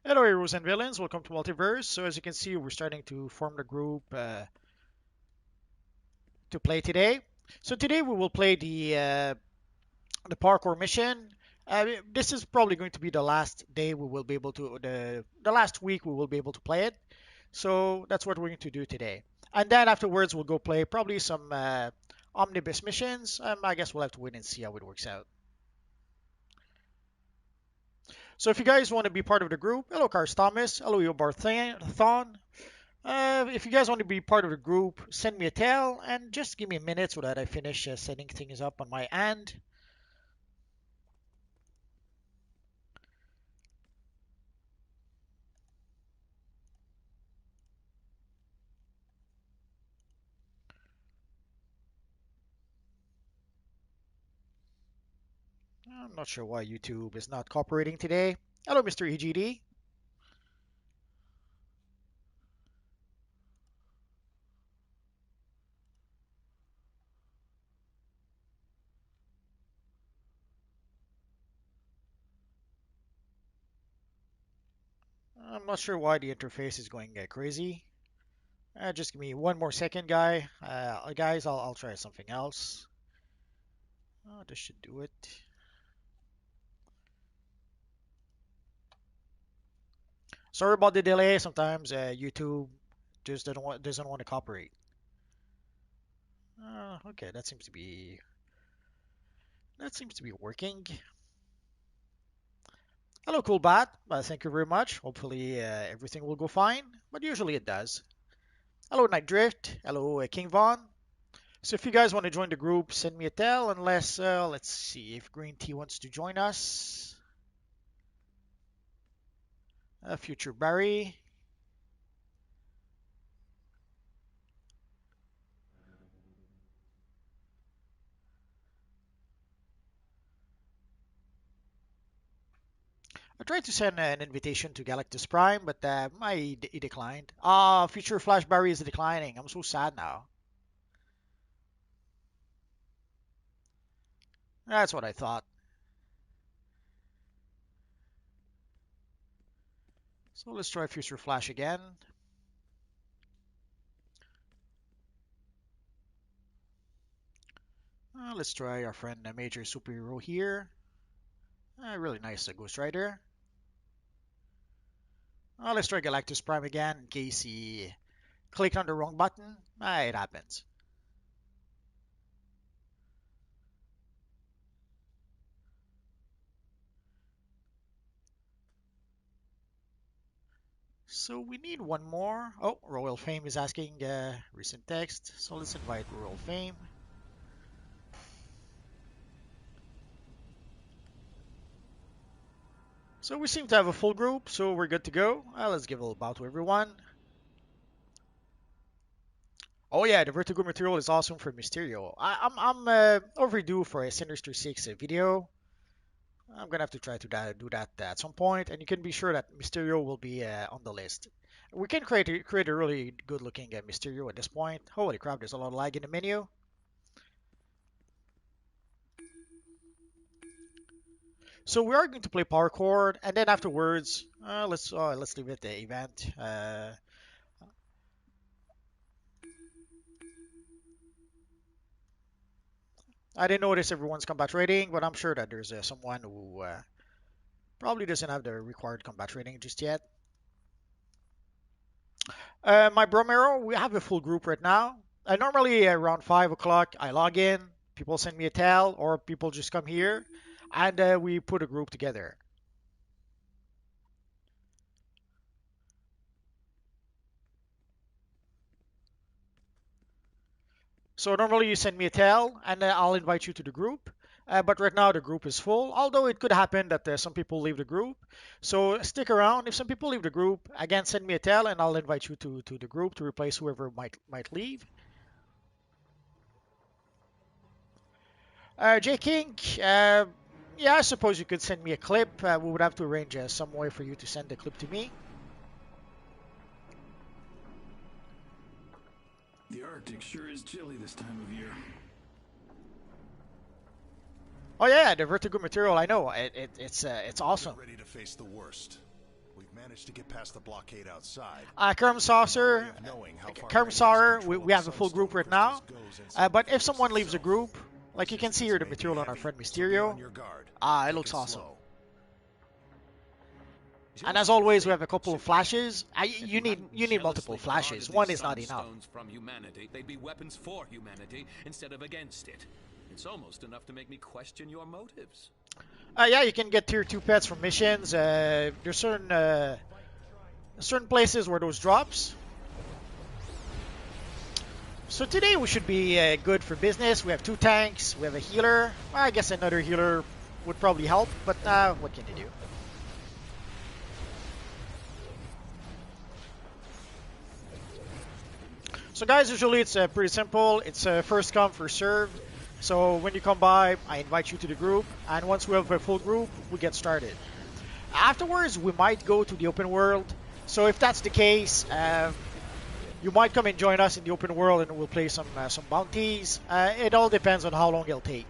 Hello, heroes and villains. Welcome to Multiverse. So, as you can see, we're starting to form the group to play today. So today we will play the parkour mission. This is probably going to be the last day we will be able to the last week we will be able to play it. So that's what we're going to do today. And then afterwards we'll go play probably some omnibus missions. I guess we'll have to wait and see how it works out. So if you guys want to be part of the group, hello Cars Thomas, hello Yobarthon. If you guys want to be part of the group, send me a tell and just give me a minute so that I finish setting things up on my end. I'm not sure why YouTube is not cooperating today. Hello, Mr. EGD. I'm not sure why the interface is going crazy. Just give me one more second, guys. I'll try something else. Oh, this should do it. Sorry about the delay. Sometimes YouTube just doesn't want to cooperate. Okay, that seems to be working. Hello, cool bot. Thank you very much. Hopefully everything will go fine, but usually it does. Hello, Night Drift. Hello, King Von. So if you guys want to join the group, send me a tell. Unless, let's see if Green Tea wants to join us. Future Barry. I tried to send an invitation to Galactus Prime, but he declined. Future Flash Barry is declining. I'm so sad now. That's what I thought. So let's try Future Flash again. Let's try our friend Major Superhero here. Really nice Ghost Rider. Let's try Galactus Prime again in case he clicked on the wrong button. It happens. So we need one more. Oh, Royal Fame is asking recent text. So let's invite Royal Fame. So we seem to have a full group, so we're good to go. Let's give a little bow to everyone. Oh yeah, the Vertigo material is awesome for Mysterio. I'm overdue for a Sinister Six video. I'm gonna have to try to do that at some point, and you can be sure that Mysterio will be on the list. We can create a really good looking Mysterio at this point. Holy crap, there's a lot of lag in the menu. So we are going to play parkour, and then afterwards, let's leave it the event. I didn't notice everyone's combat rating, but I'm sure that there's someone who probably doesn't have the required combat rating just yet. My Bromero, we have a full group right now. Normally around 5 o'clock, I log in, people send me a tell, or people just come here, and we put a group together. So normally you send me a tell, and I'll invite you to the group. But right now the group is full, although it could happen that some people leave the group. So stick around. If some people leave the group, again send me a tell, and I'll invite you to the group to replace whoever might leave. J King, yeah, I suppose you could send me a clip. We would have to arrange some way for you to send the clip to me. The Arctic sure is chilly this time of year. Oh yeah, the Vertigo material. I know it's awesome. Get ready to face the worst. We've managed to get past the blockade outside. Kerm Saucer, we have a full group right now. But if someone leaves a group, like you can see here the material on our friend Mysterio, it looks awesome. And as always, we have a couple of flashes. You need multiple flashes. One is not enough. From humanity, they'd be weapons for humanity instead of against it. It's almost enough to make me question your motives. Yeah, you can get tier 2 pets from missions. There's certain places where those drops. So today we should be good for business. We have 2 tanks. We have a healer. Well, I guess another healer would probably help, but what can you do? So guys, usually it's pretty simple. It's first come, first served. So when you come by, I invite you to the group, and once we have a full group, we get started. Afterwards, we might go to the open world. So if that's the case, you might come and join us in the open world, and we'll play some bounties. It all depends on how long it'll take.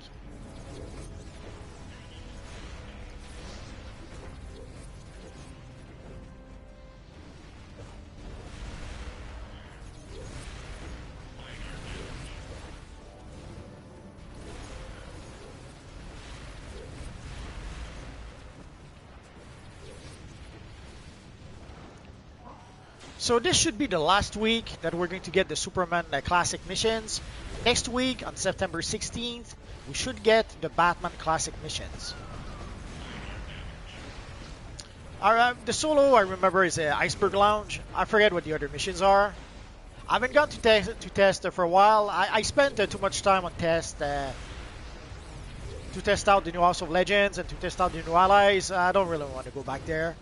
So this should be the last week that we're going to get the Superman Classic missions. Next week, on September 16th, we should get the Batman Classic missions. The solo, I remember, is Iceberg Lounge. I forget what the other missions are. I haven't gone to test for a while. I spent too much time on test to test out the new House of Legends and to test out the new allies. I don't really want to go back there.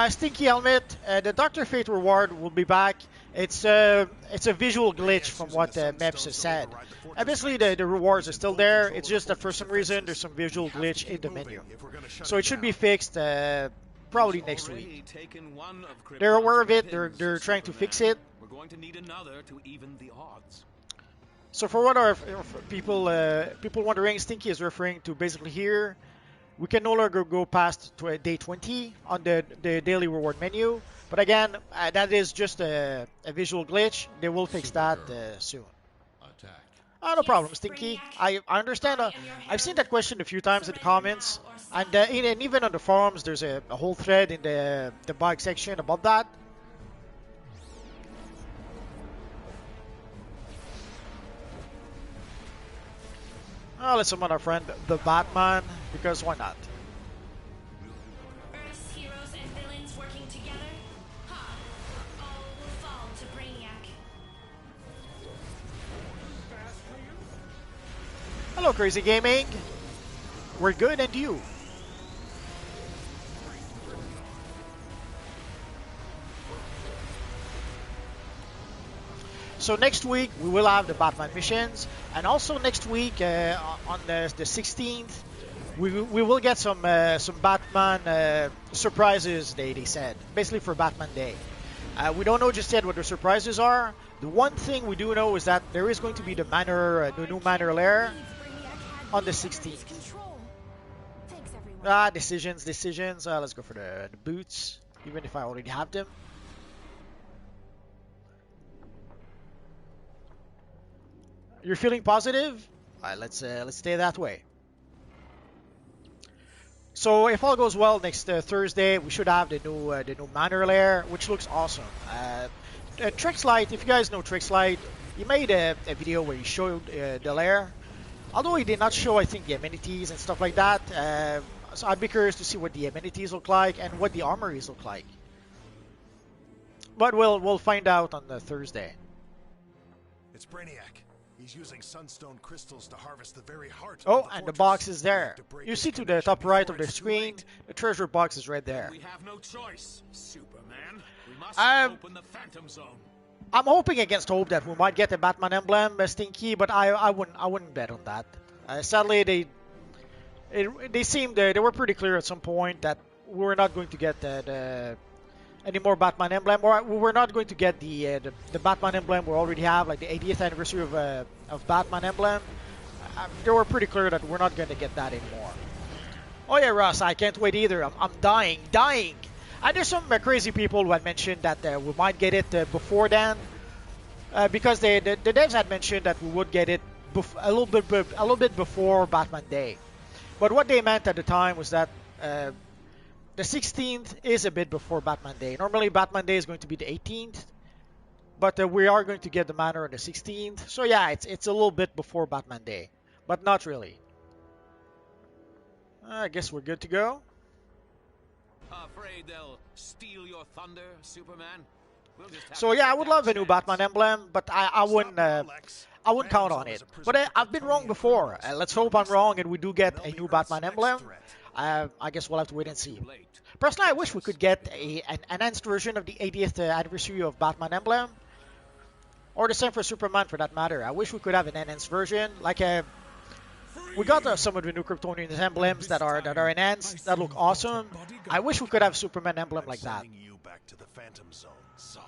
Stinky Helmet, the Dr. Fate reward will be back. It's a visual glitch from what Meps has said. Basically, the rewards are still there. It's just that for some reason there's some visual glitch in the menu. So it should be fixed probably next week. They're aware of it. They're trying to fix it. We're going to need another to even the odds. So for what our people wondering, Stinky is referring to basically here. We can no longer go past day 20 on the daily reward menu. But again, that is just a visual glitch. They will fix that soon. No problem, Stinky. I understand. I've seen that question a few times in the comments. And even on the forums, there's a whole thread in the bike section about that. Let's summon our friend, the Batman, because why not? Earth's heroes and villains working together? Ha! All will fall to Brainiac. Hello, Crazy Gaming. We're good, and you? So next week we will have the Batman missions, and also next week on the 16th we will get some Batman surprises. They said basically for Batman Day. We don't know just yet what the surprises are. The one thing we do know is that there is going to be the new Manor Lair on the 16th. Decisions. Let's go for the boots, even if I already have them. You're feeling positive? Let's stay that way. So if all goes well, next Thursday we should have the new Manor Lair, which looks awesome. Trixlight, if you guys know Trixlight, he made a video where he showed the lair. Although he did not show, I think, the amenities and stuff like that. So I'd be curious to see what the amenities look like and what the armories look like. But we'll find out on the Thursday. It's Brainiac. He's using sunstone crystals to harvest the very heart. Oh, and the box is there. You see to the top right of the screen, the treasure box is right there. We have no choice, Superman. We must open the Phantom Zone. I'm hoping against hope that we might get a Batman emblem, Stinky, but I wouldn't bet on that. Sadly, they were pretty clear at some point that we were not going to get any more Batman emblem, or we were not going to get the Batman emblem we already have, like the 80th anniversary of Batman emblem. They were pretty clear that we're not going to get that anymore. Oh yeah, Ross, I can't wait either. I'm dying. And there's some crazy people who had mentioned that we might get it before then, because the devs had mentioned that we would get it a little bit before Batman Day. But what they meant at the time was that the 16th is a bit before Batman Day. Normally Batman Day is going to be the 18th, but we are going to get the manor on the 16th. So yeah, it's a little bit before Batman Day, but not really. I guess we're good to go. Afraid they'll steal your thunder, Superman? We'll just have So to yeah, I take would that love a new chance. Batman emblem, but I wouldn't count on it. But I've been wrong before. Let's hope I'm wrong and we do get a new Batman emblem. I guess we'll have to wait and see. Too late. Personally, I wish we could get an enhanced version of the 80th anniversary of Batman emblem, or the same for Superman for that matter. I wish we could have an enhanced version, like we got some of the new Kryptonian emblems that are enhanced, that look awesome. I wish we could have Superman emblem like that. Sending you back to the Phantom Zone, Zod.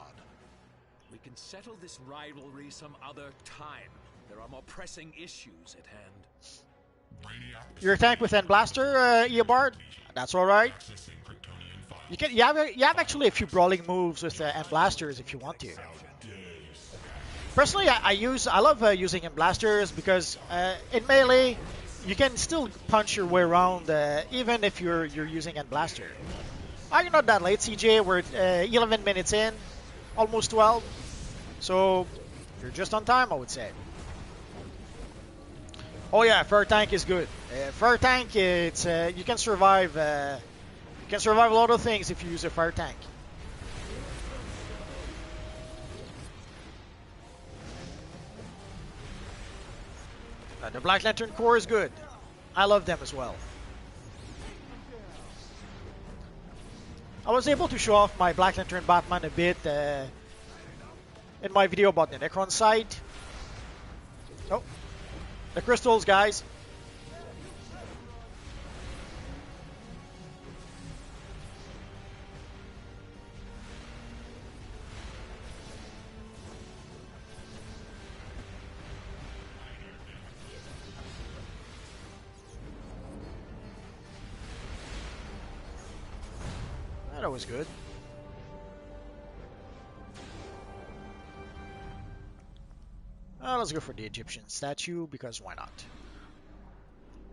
We can settle this rivalry some other time. There are more pressing issues at hand. Your tank with End Blaster, Eobard? That's alright. You have actually a few brawling moves with End Blasters if you want to. Personally, I love using End Blasters because in melee you can still punch your way around even if you're using End Blaster. You're not that late, CJ. We're 11 minutes in, almost 12. So you're just on time, I would say. Oh yeah, fire tank is good. Fire tank, it's you can survive. You can survive a lot of things if you use a fire tank. The Black Lantern Corps is good. I love them as well. I was able to show off my Black Lantern Batman a bit in my video about the Necron site. Oh, the crystals, guys. That was good. Let's go for the Egyptian statue, because why not?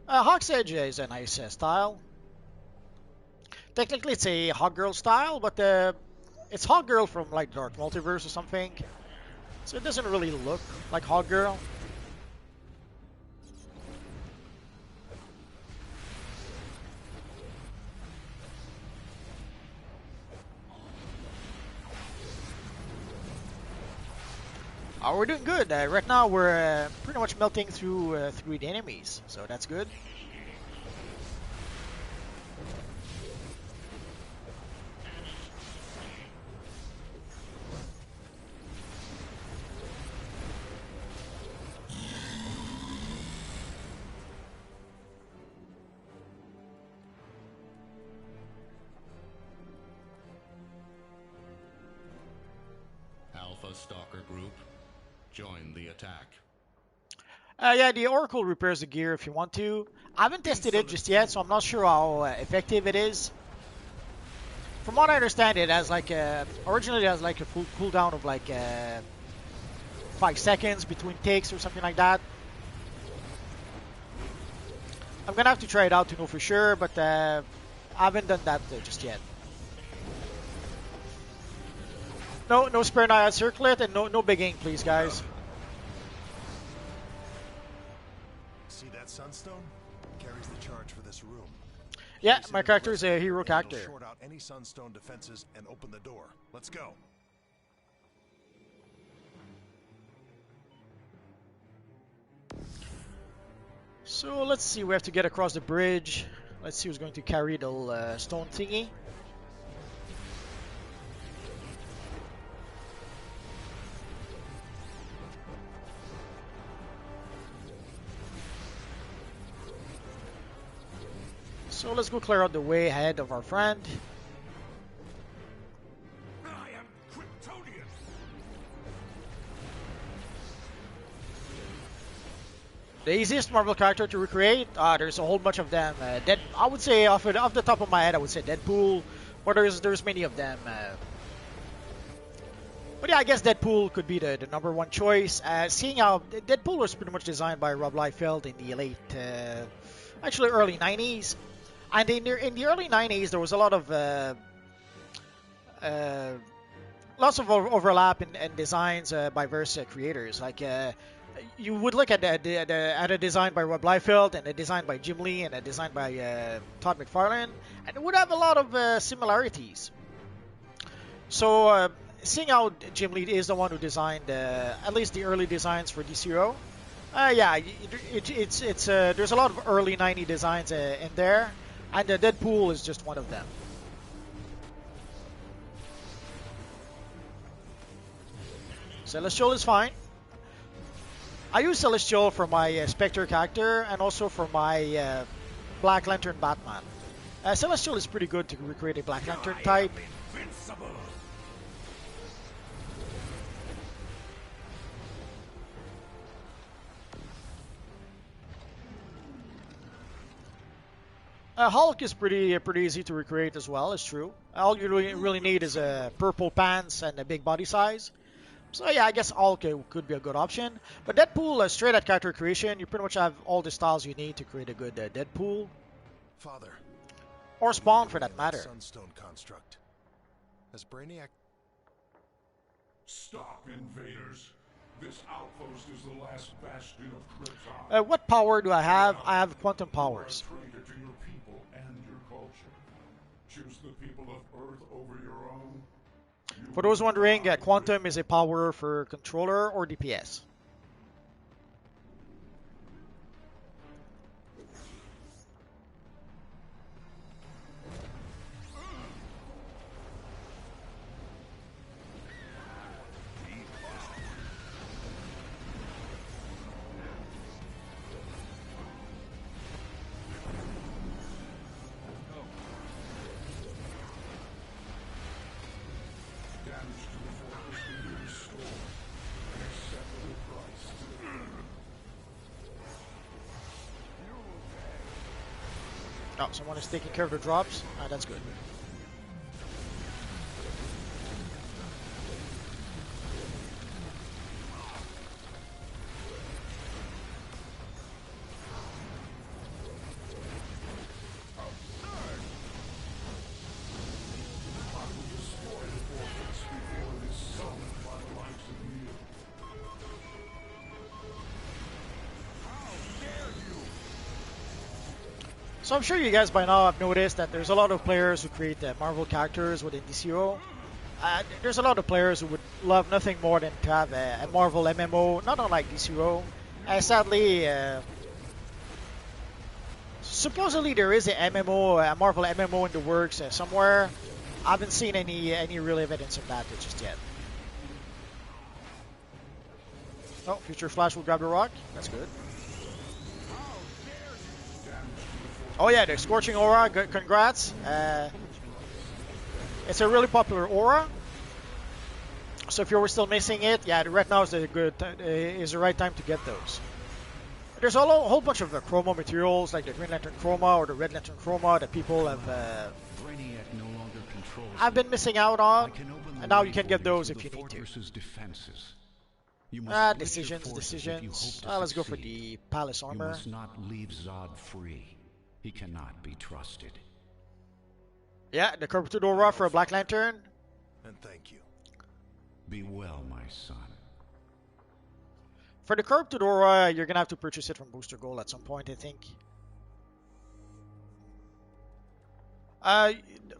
Hawk's Edge is a nice style. Technically it's a Hawkgirl style, but it's Hawkgirl from like Dark Multiverse or something. So it doesn't really look like Hawkgirl. We're doing good. Right now we're pretty much melting through the enemies, so that's good. Alpha Stalker Group, join the attack. Yeah, the Oracle repairs the gear if you want to. I haven't tested it just yet, so I'm not sure how effective it is. From what I understand, it has like originally it has like a full cooldown of like 5 seconds between takes or something like that. I'm gonna have to try it out to know for sure, but I haven't done that just yet. No spare Naiad Circlet and no big ink, please, guys. See that sunstone? Carries the charge for this room. Yeah, my character is a hero character. It'll short out any sunstone defenses and open the door. Let's go. So let's see, we have to get across the bridge. Let's see who's going to carry the stone thingy. So let's go clear out the way ahead of our friend. I am Kryptonian. The easiest Marvel character to recreate, there's a whole bunch of them. I would say off the top of my head, I would say Deadpool, but there's many of them. But yeah, I guess Deadpool could be the number one choice. Seeing how Deadpool was pretty much designed by Rob Liefeld in the actually early 90s. And in the early 90s, there was a lot of uh, lots of overlap in designs by various creators. Like you would look at at a design by Rob Liefeld and a design by Jim Lee and a design by Todd McFarlane, and it would have a lot of similarities. So seeing how Jim Lee is the one who designed at least the early designs for DCUO, yeah, it's there's a lot of early 90 designs in there, and Deadpool is just one of them. Celestial is fine. I use Celestial for my Spectre character and also for my Black Lantern Batman. Celestial is pretty good to recreate a Black Lantern type. Hulk is pretty easy to recreate as well. It's true. All you really need is purple pants and a big body size. So yeah, I guess Hulk could be a good option. But Deadpool, straight at character creation, you pretty much have all the styles you need to create a good Deadpool. Father. Or Spawn for that matter. Sunstone construct. Has Brainiac... Stop, invaders. This outpost is the last bastion of Krypton. What power do I have? I have quantum powers. You are a traitor to your people and your culture. Choose the people of Earth over your own. For those wondering, quantum is a power for controller or DPS. Oh, someone is taking care of the drops. That's good. So I'm sure you guys by now have noticed that there's a lot of players who create Marvel characters within DCUO. There's a lot of players who would love nothing more than to have a Marvel MMO, not unlike DCUO. Sadly, supposedly there is a Marvel MMO in the works somewhere. I haven't seen any real evidence of that just yet. Oh, Future Flash will grab the rock. That's good. Oh yeah, the Scorching Aura, good, congrats. It's a really popular aura. So if you were still missing it, yeah, right now is the right time to get those. There's a whole bunch of chroma materials, like the Green Lantern Chroma or the Red Lantern Chroma that people have I've been missing out on, and now you can get those if you need to. Decisions. Let's go for the Palace Armor. You must not leave Zod free. He cannot be trusted. Yeah, the Corrupted Aura for a Black Lantern. And thank you. Be well, my son. For the Corrupted Aura, you're going to have to purchase it from Booster Gold at some point, I think.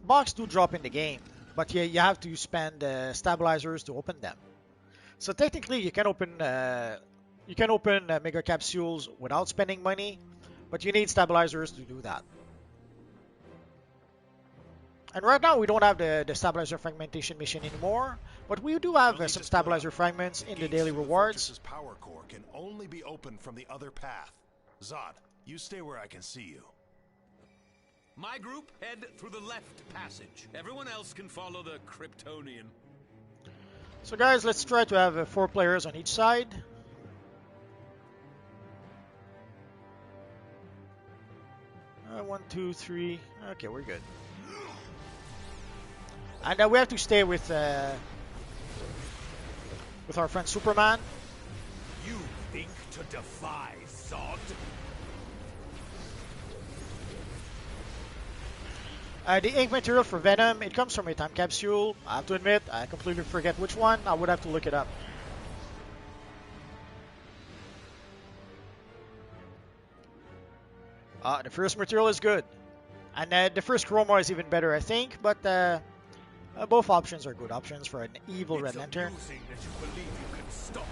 Box do drop in the game, but you have to spend stabilizers to open them. So technically, you can open Mega Capsules without spending money, but you need stabilizers to do that. And right now we don't have the stabilizer fragmentation mission anymore, but we do have some stabilizer fragments in the daily rewards. Power core can only be opened from the other path. Zod, you stay where I can see you. My group head through the left passage. Everyone else can follow the Kryptonian. So guys, let's try to have 4 players on each side. 1, 2, 3. Okay, we're good. And we have to stay with our friend Superman. You think to defy Zod? The ink material for Venom, it comes from a time capsule. I have to admit, I completely forget which one. I would have to look it up. The first material is good. And the first chroma is even better, I think. But both options are good options for an evil Red Lantern. That you believe you can stop.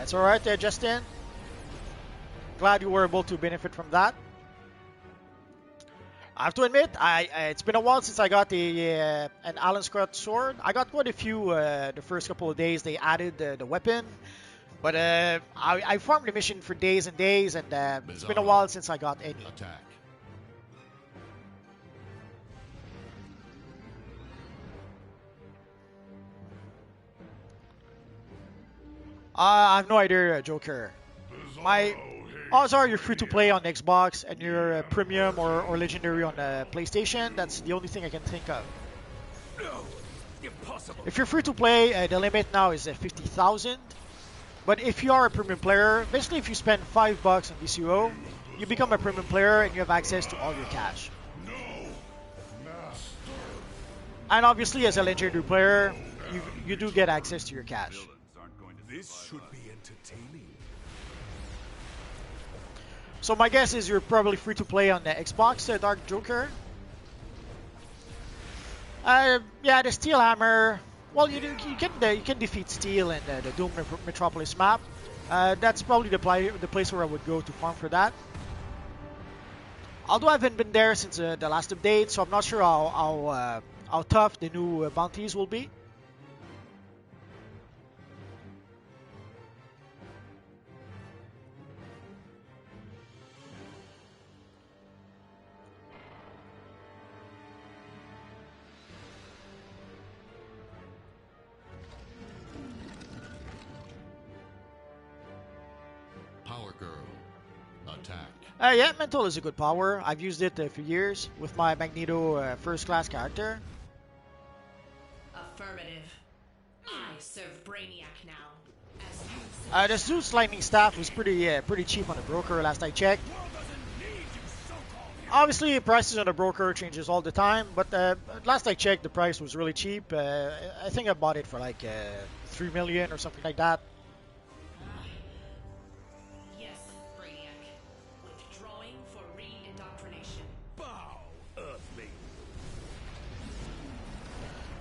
It's alright there, Justin. Glad you were able to benefit from that. I have to admit, it's been a while since I got an Alan Scott sword. I got quite a few the first couple of days. They added the weapon. But I farmed the mission for days and days, and it's been a while since I got any. Attack. I have no idea, Joker. Odds are you're free to play on Xbox, and you're premium or legendary on PlayStation. That's the only thing I can think of. No, impossible. If you're free to play, the limit now is 50,000. But if you are a premium player, basically if you spend $5 on DCUO, you become a premium player and you have access to all your cash. No, Master. And obviously, as a legendary player, you do get access to your cash. This should be entertaining. So my guess is you're probably free to play on the Xbox, Dark Joker. Yeah, the Steel Hammer. Well, you can defeat Steel in the Doom Metropolis map. That's probably the place where I would go to farm for that. Although I haven't been there since the last update, so I'm not sure how tough the new bounties will be. Power Girl. Attack. Yeah, Mental is a good power. I've used it for years with my Magneto first class character. Affirmative. I serve Brainiac now. As you The Zeus Lightning Staff was pretty cheap on the broker last I checked. Obviously, prices on the broker changes all the time, but last I checked, the price was really cheap. I think I bought it for like 3 million or something like that. Yes, Brainiac. Withdrawing for re-indoctrination. Bow, Earthling.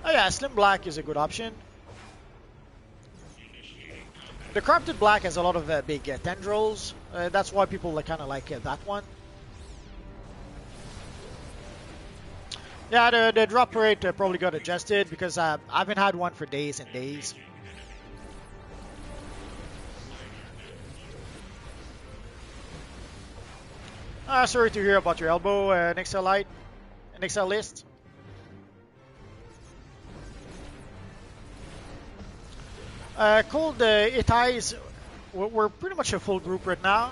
Oh yeah, Slim Black is a good option. The Corrupted Black has a lot of big tendrils. That's why people kind of like that one. Yeah, the drop rate probably got adjusted because I haven't had one for days and days. Sorry to hear about your elbow, Nixel Light, Nixel List. Cold Itais, we're pretty much a full group right now.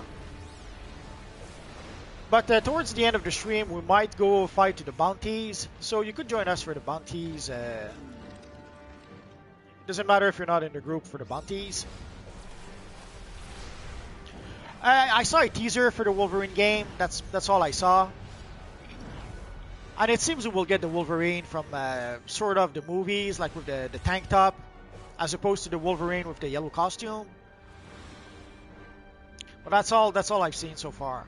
But towards the end of the stream, we might go fight to the bounties. So you could join us for the bounties. Doesn't matter if you're not in the group for the bounties. I saw a teaser for the Wolverine game. That's all I saw. And it seems we will get the Wolverine from sort of the movies, like with the tank top, as opposed to the Wolverine with the yellow costume. But that's all I've seen so far.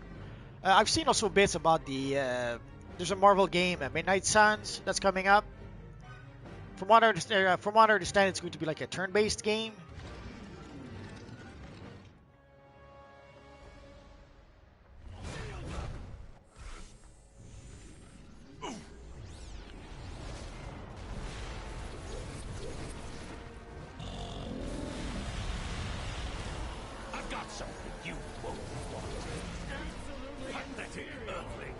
I've seen also bits about there's a Marvel game, Midnight Suns, that's coming up. From what I understand, it's going to be like a turn-based game. I've got something you won't want. Pathetic Earthling.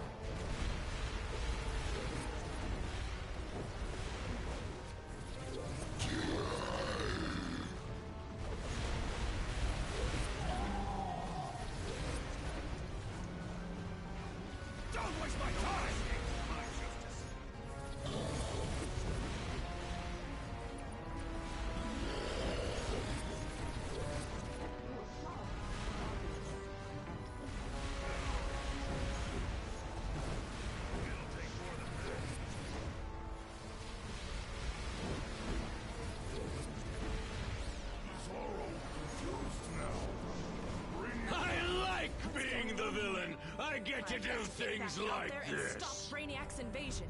I get to do things Back out like there and this. stop Brainiac's invasion.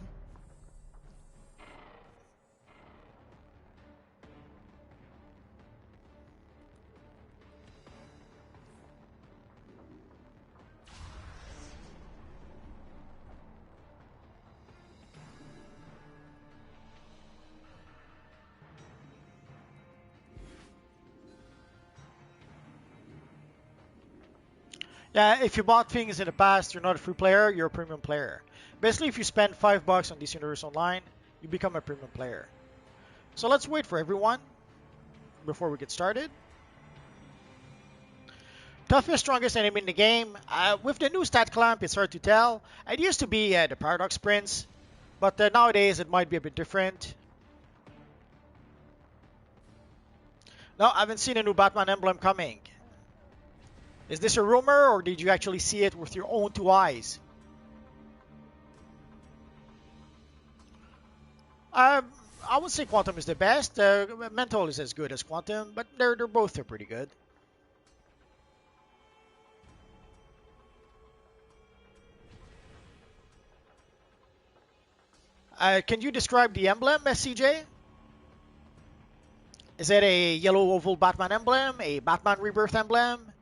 Yeah, if you bought things in the past, you're not a free player, you're a premium player. Basically, if you spend $5 on DC Universe Online, you become a premium player. So let's wait for everyone before we get started. Toughest, strongest enemy in the game. With the new stat clamp, it's hard to tell. It used to be the Paradox Prince, but nowadays it might be a bit different. No, I haven't seen a new Batman emblem coming. Is this a rumor, or did you actually see it with your own two eyes? I would say Quantum is the best. Mental is as good as Quantum, but they're both pretty good. Can you describe the emblem, SCJ? Is it a yellow oval Batman emblem? A Batman Rebirth emblem?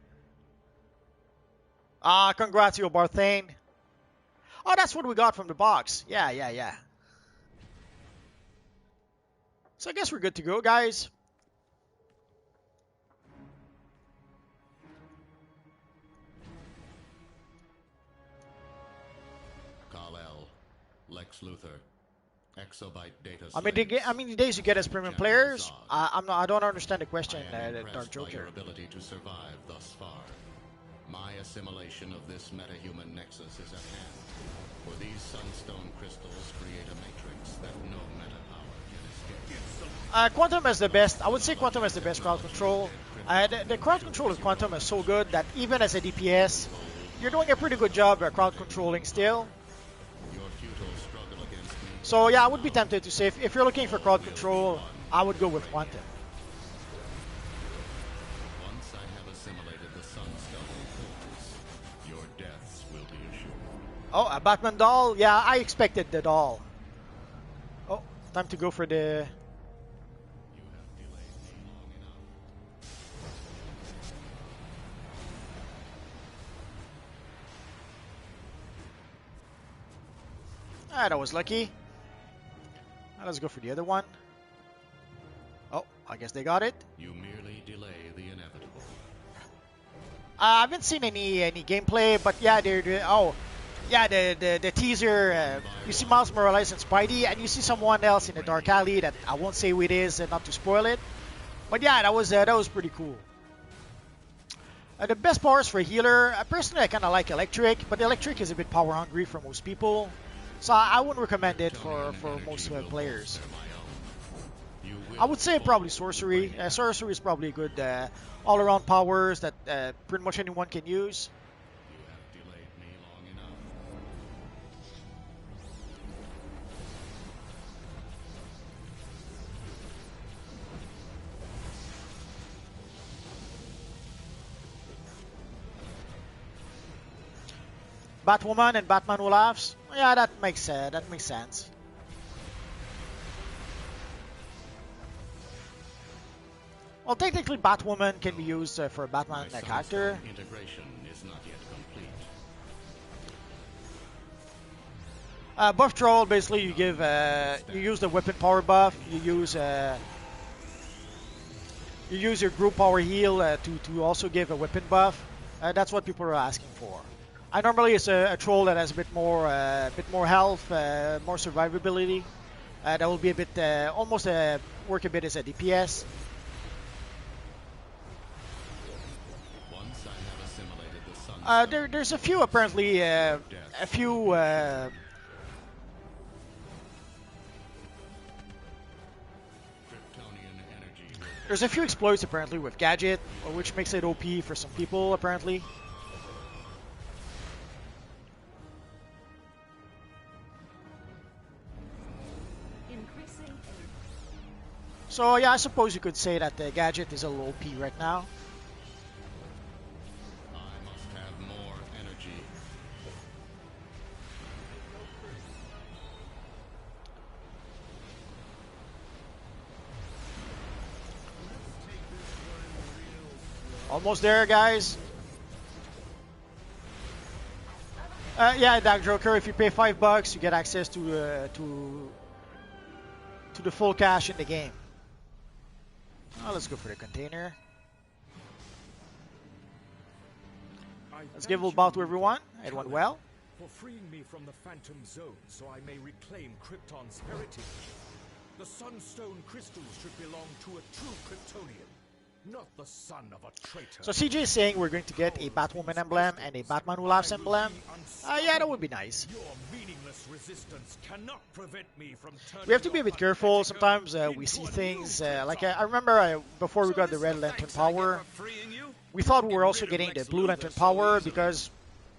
Ah, congrats, you Barthane. Oh, that's what we got from the box. Yeah. So I guess we're good to go, guys. Kal-El, Lex Luthor, Exobyte Data. I mean, the days you get as premium players, I don't understand the question, Dark Joker. Your ability to survive thus far. My assimilation of this metahuman nexus is at hand. For these sunstone crystals create a matrix that no meta power can escape. Quantum has the best. I would say Quantum has the best crowd control. The crowd control of Quantum is so good that even as a DPS, you're doing a pretty good job at crowd controlling still. So yeah, I would be tempted to say if you're looking for crowd control, I would go with Quantum. Once I have assimilated the sunstone crystals, your deaths will be assured. Oh, a Batman doll? Yeah, I expected the doll. Oh, time to go for the... Ah, that was lucky. Now let's go for the other one. Oh, I guess they got it. You merely delay the inevitable. I haven't seen any gameplay, but yeah, the teaser. You see Miles Morales and Spidey, and you see someone else in the dark alley that I won't say who it is, not to spoil it. But yeah, that was pretty cool. The best powers for a healer, personally, I kind of like electric, but electric is a bit power hungry for most people. So I wouldn't recommend it for most players. I would say probably sorcery. Sorcery is probably good all-around powers that pretty much anyone can use. You have delayed me long enough. Batwoman and Batman who laughs. Yeah, that makes sense. Well, technically, Batwoman can be used for a Batman character. Integration is not yet complete. Buff troll, basically, you give you use the weapon power buff. You use your group power heal to also give a weapon buff. That's what people are asking for. Normally it's a troll that has a bit more health, more survivability. That will be a bit almost work a bit as a DPS. Once I have assimilated the sun. There's a few apparently there's a few exploits apparently with Gadget, which makes it OP for some people apparently. So yeah, I suppose you could say that the Gadget is a little OP right now. I must have more energy. Almost there, guys. Yeah, Dark Joker. If you pay $5, you get access to the full cash in the game. Let's go for the container. Let's give a little bow to everyone. It went well. For freeing me from the Phantom Zone so I may reclaim Krypton's heritage. The Sunstone crystals should belong to a true Kryptonian, not the son of a traitor. So CJ is saying we're going to get a Batwoman emblem and a Batman Who Laughs emblem. Yeah, that would be nice. Your meaningless resistance cannot prevent me from turning. We have to be a bit careful. Sometimes we see things like I remember before we got the Red Lantern power, we thought we were also getting the Blue Lantern power because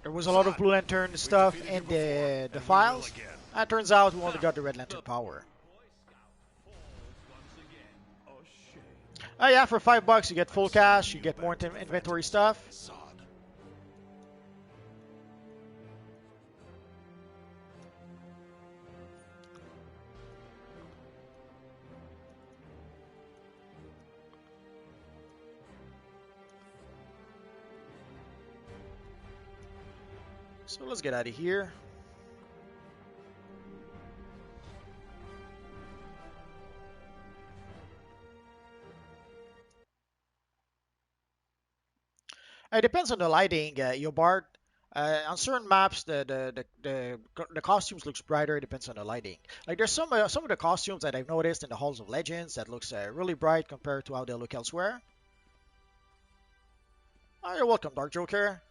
there was a lot of Blue Lantern stuff in the files. And it turns out we only got the Red Lantern power. Oh yeah, for $5 you get full cash, you get more inventory stuff. So let's get out of here. It depends on the lighting, Yobart. On certain maps, the costumes looks brighter. It depends on the lighting. Like there's some of the costumes that I've noticed in the Halls of Legends that looks really bright compared to how they look elsewhere. Oh, you're welcome, Dark Joker.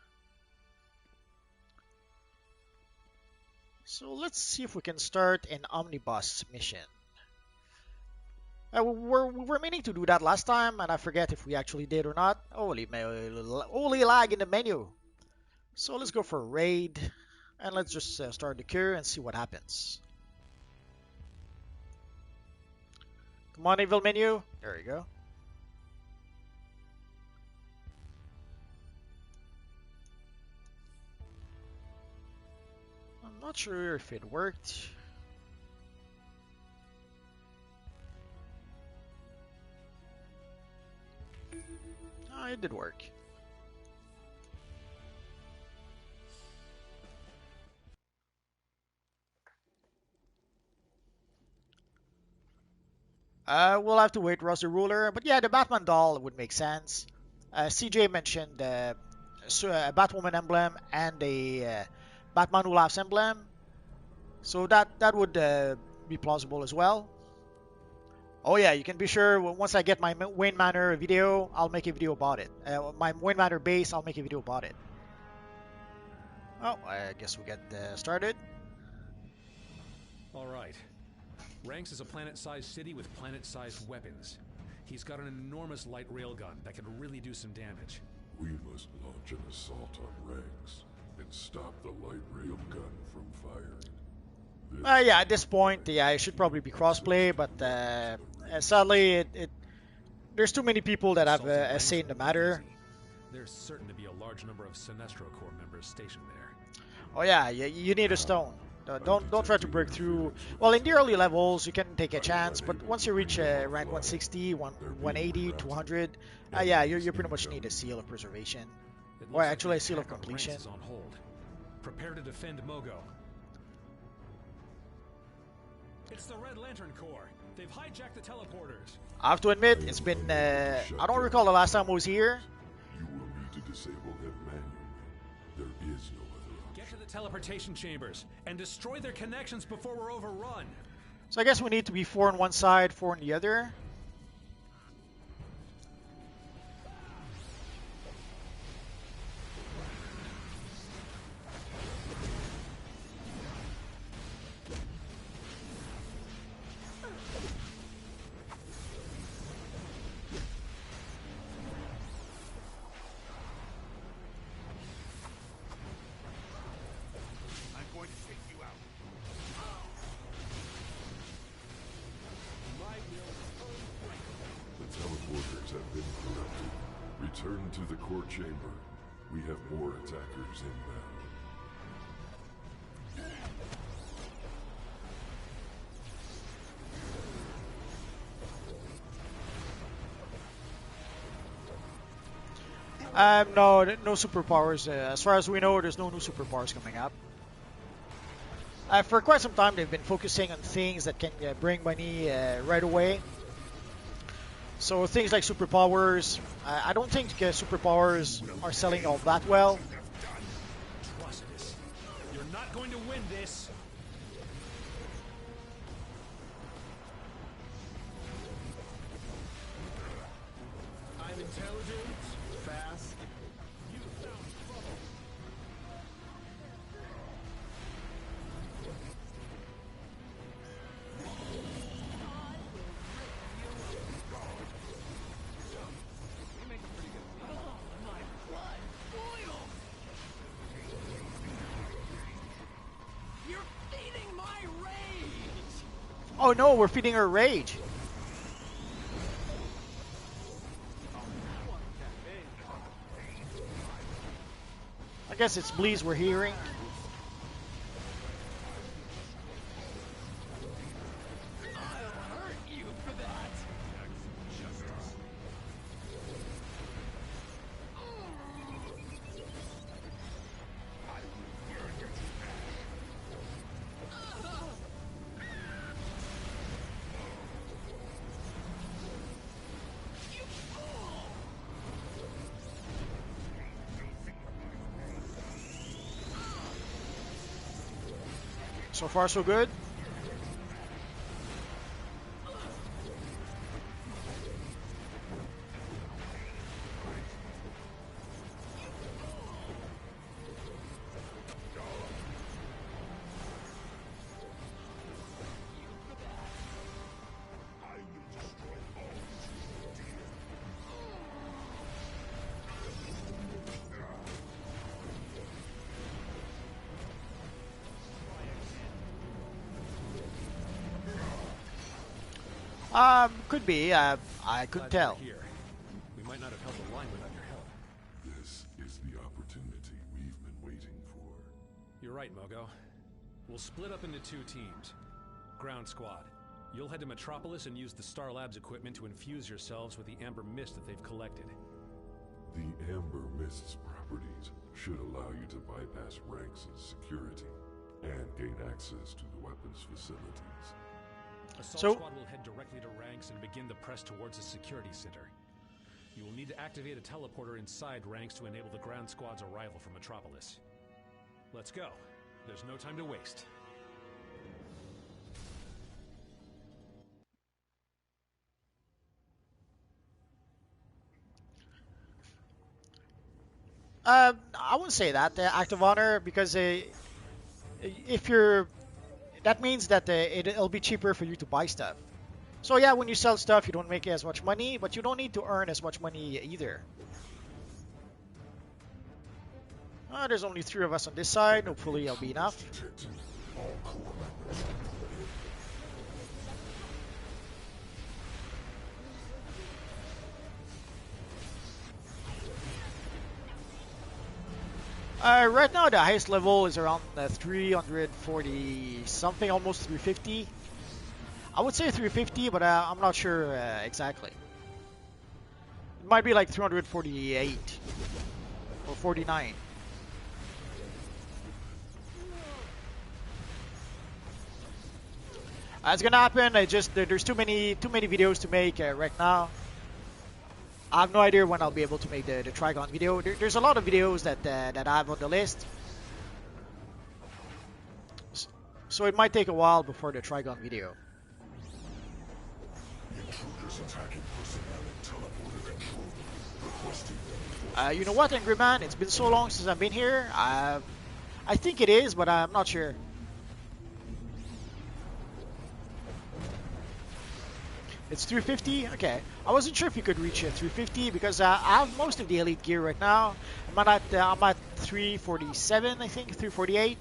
So let's see if we can start an Omnibus mission. We were meaning to do that last time, and I forget if we actually did or not. Holy lag in the menu. So let's go for a raid, and let's just start the queue and see what happens. Come on, evil menu. There you go. I'm not sure if it worked. Oh, it did work. We'll have to wait, Roster Ruler. But yeah, the Batman doll would make sense. CJ mentioned a Batwoman emblem and a Batman Who Laughs emblem. So that would be plausible as well. Oh yeah, you can be sure once I get my Wayne Manor video, I'll make a video about it. My Wayne Manor base, I'll make a video about it. Oh, I guess we get started. All right. Ranks is a planet-sized city with planet-sized weapons. He's got an enormous light railgun that can really do some damage. We must launch an assault on Ranks and stop the light railgun from firing. Yeah, at this point, yeah, it should probably be crossplay, but sadly, there's too many people that have a say in the matter. There's certain to be a large number of Sinestro Corps members stationed there. Oh yeah, you need a stone. Don't try to break through. Well, in the early levels, you can take a chance, but once you reach rank 160, 180, 200, yeah, you pretty much need a seal of preservation, or actually a seal of completion. On hold. Prepare to defend Mogo. It's the Red Lantern Corps. They've hijacked the teleporters. I have to admit, it's been. I don't recall the last time I was here. You will need to disable them manually. There is no other option. Get to the teleportation chambers and destroy their connections before we're overrun. So I guess we need to be 4 on one side, 4 on the other. Return to the core chamber. We have more attackers inbound. No, no superpowers. As far as we know, there's no new superpowers coming up. For quite some time, they've been focusing on things that can bring money right away. So things like superpowers, I don't think superpowers are selling all that well. Trust us. You're not going to win this. I'm intelligent, fast. You found trouble. You're feeding my rage! Oh no, we're feeding her rage. I guess it's Bleeds we're hearing. I'll hurt you for that! So far, so good. Could be. I couldn't Glad tell. you're here. We might not have held the line without your help. This is the opportunity we've been waiting for. You're right, Mogo. We'll split up into two teams. Ground Squad. You'll head to Metropolis and use the Star Labs equipment to infuse yourselves with the amber mist that they've collected. The Amber Mist's properties should allow you to bypass ranks and security and gain access to the weapons facilities. Assault So- Squad will head directly to ranks and begin the press towards the security center. You will need to activate a teleporter inside ranks to enable the Ground Squad's arrival from Metropolis. Let's go. There's no time to waste. I wouldn't say that Act of Honor because if you're, that means that it'll be cheaper for you to buy stuff. So yeah, when you sell stuff, you don't make as much money, but you don't need to earn as much money either. There's only 3 of us on this side. Hopefully, it'll be enough. Right now, the highest level is around 340 something, almost 350. I would say 350, but I'm not sure exactly. It might be like 348 or 49. It's gonna happen. There's too many videos to make right now. I have no idea when I'll be able to make the Trigon video. There's a lot of videos that I have on the list, so it might take a while before the Trigon video. You know what, Angry Man? It's been so long since I've been here. I think it is, but I'm not sure. It's 350? Okay. I wasn't sure if you could reach 350 because I have most of the elite gear right now. I'm at 347, I think, 348.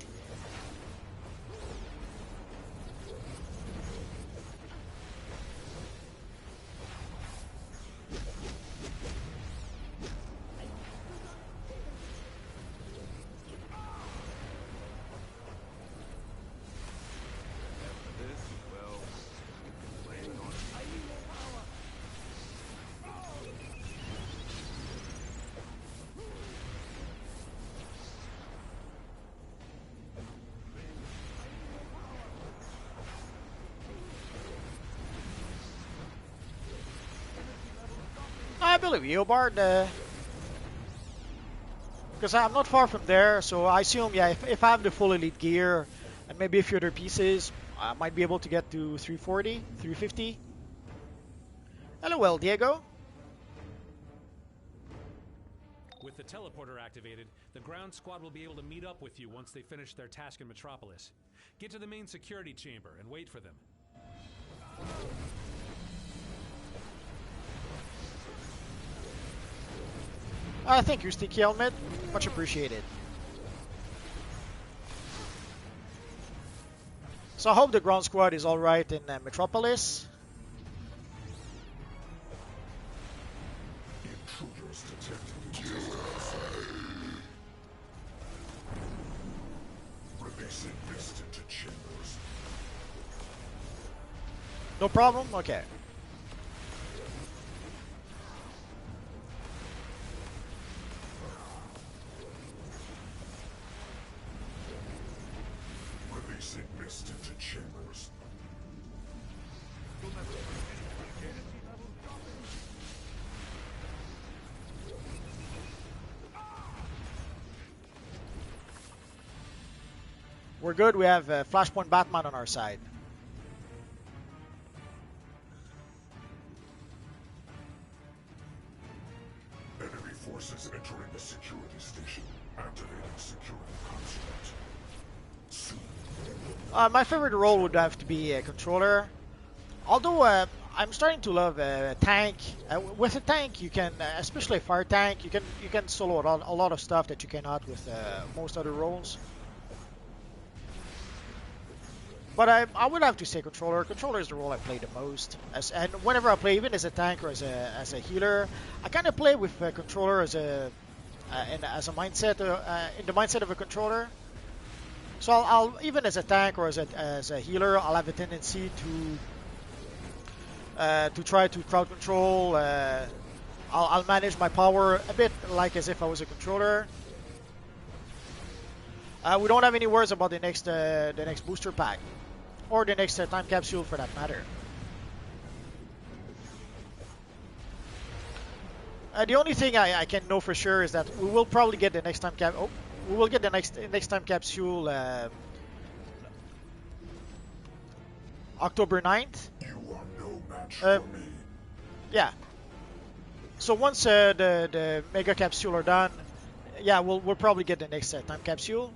believe Eobard, because I'm not far from there, so I assume, yeah, if I have the full elite gear and maybe a few other pieces, I might be able to get to 340, 350. Hello, well, Diego. With the teleporter activated, the ground squad will be able to meet up with you once they finish their task in Metropolis. Get to the main security chamber and wait for them. Thank you, Sticky Helmet. Much appreciated. So I hope the ground squad is alright in Metropolis. Intruders detected. Releasing mist into chambers. No problem? Okay. Releasing mist into chambers. We're good. We have Flashpoint Batman on our side. Enemy forces entering the security station. Activating security construct. My favorite role would have to be a controller. Although I'm starting to love tank. With a tank, you can, especially a fire tank, you can solo a lot of stuff that you cannot with most other roles. But I would have to say controller. Controller is the role I play the most. And whenever I play, even as a tank or as a healer, I kind of play with a controller as a mindset in the mindset of a controller. So I'll even as a tank or as a healer, I'll have a tendency to try to crowd control. I'll manage my power a bit like as if I was a controller. We don't have any words about the next booster pack. Or the next time capsule for that matter. The only thing I can know for sure is that we will probably get the next time we will get the next time capsule October 9th. You are no match for me. Yeah. So once the mega capsule are done, yeah, we'll probably get the next time capsule.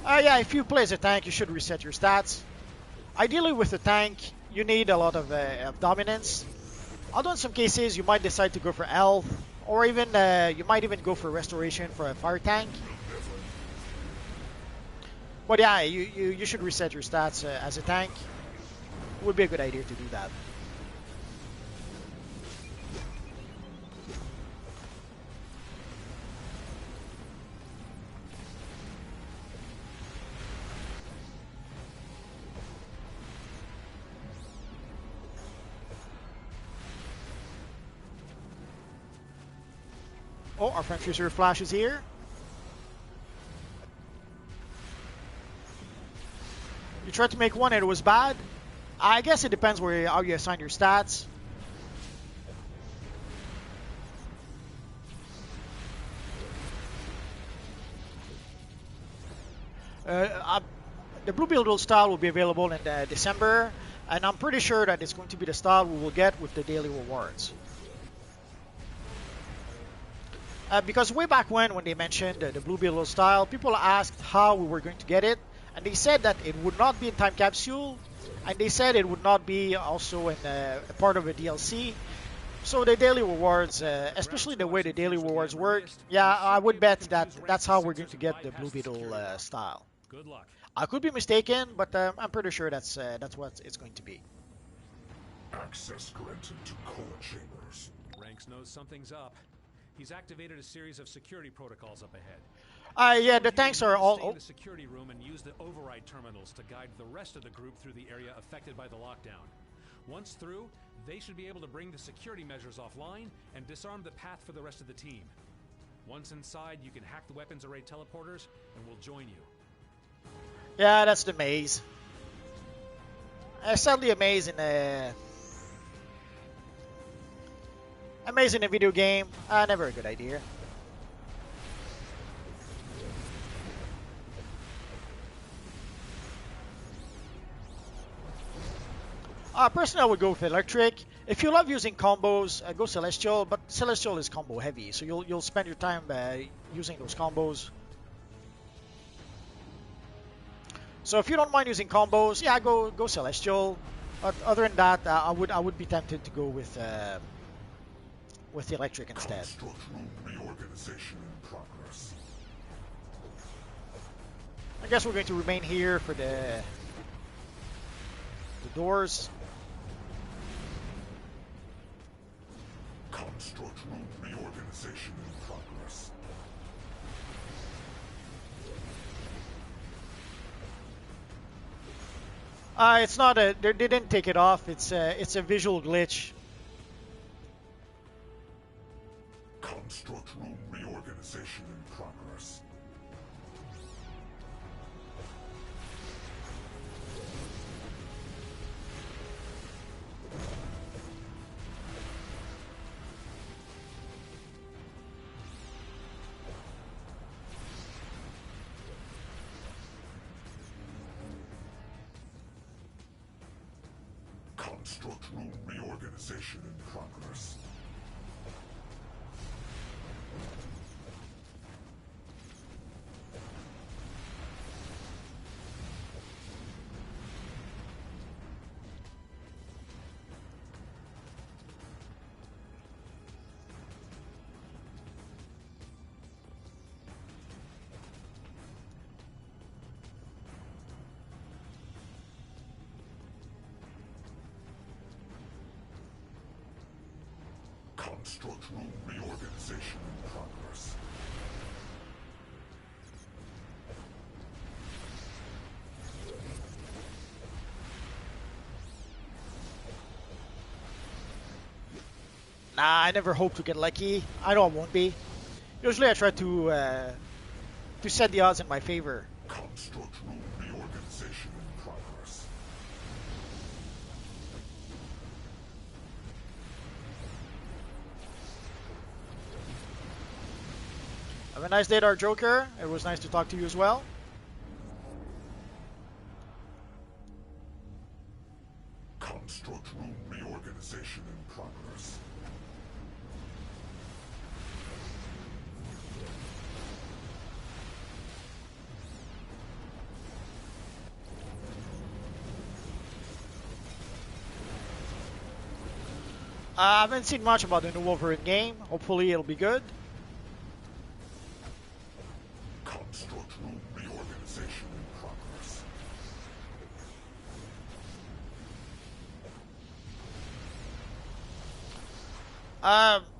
Yeah, if you play as a tank, you should reset your stats. Ideally, with a tank, you need a lot of dominance. Although in some cases, you might decide to go for health, or even you might even go for restoration for a fire tank. But yeah, you should reset your stats as a tank. It would be a good idea to do that. Oh, our French user Flash is here. You tried to make one and it was bad. I guess it depends how you assign your stats. The Blue Beetle style will be available in December, and I'm pretty sure that it's going to be the style we will get with the daily rewards. Because way back when they mentioned the Blue Beetle style, people asked how we were going to get it, and they said that it would not be in Time Capsule, and they said it would not be also in a part of a DLC. So the daily rewards, especially the way the daily rewards work, yeah, I would bet that that's how we're going to get the Blue Beetle style. Good luck. I could be mistaken, but I'm pretty sure that's what it's going to be. Access granted to core chambers. Ranks knows something's up. He's activated a series of security protocols up ahead. Yeah, the tanks are all. Stay in the security room and use the override terminals to guide the rest of the group through the area affected by the lockdown. Once through, they should be able to bring the security measures offline and disarm the path for the rest of the team. Once inside, you can hack the weapons array teleporters, and we'll join you. Yeah, that's the maze. Sadly, a maze Amazing in video game, never a good idea. Personally, I would go with electric. If you love using combos, go celestial. But celestial is combo heavy, so you'll spend your time using those combos. So if you don't mind using combos, yeah, go celestial. But other than that, I would be tempted to go with the electric instead. Structural reorganization in progress. I guess we're going to remain here for the doors. Structural reorganization in progress. It's not a. They didn't take it off. It's a visual glitch. Structural reorganization in progress. Structural reorganization in progress. Structural reorganization in progress. Nah, I never hope to get lucky. I know I won't be. Usually I try to set the odds in my favor. Structural reorganization in progress. Have a nice day, Dark Joker. It was nice to talk to you as well. Structural reorganization in progress. I haven't seen much about the new Wolverine game. Hopefully it'll be good. Structural reorganization in progress.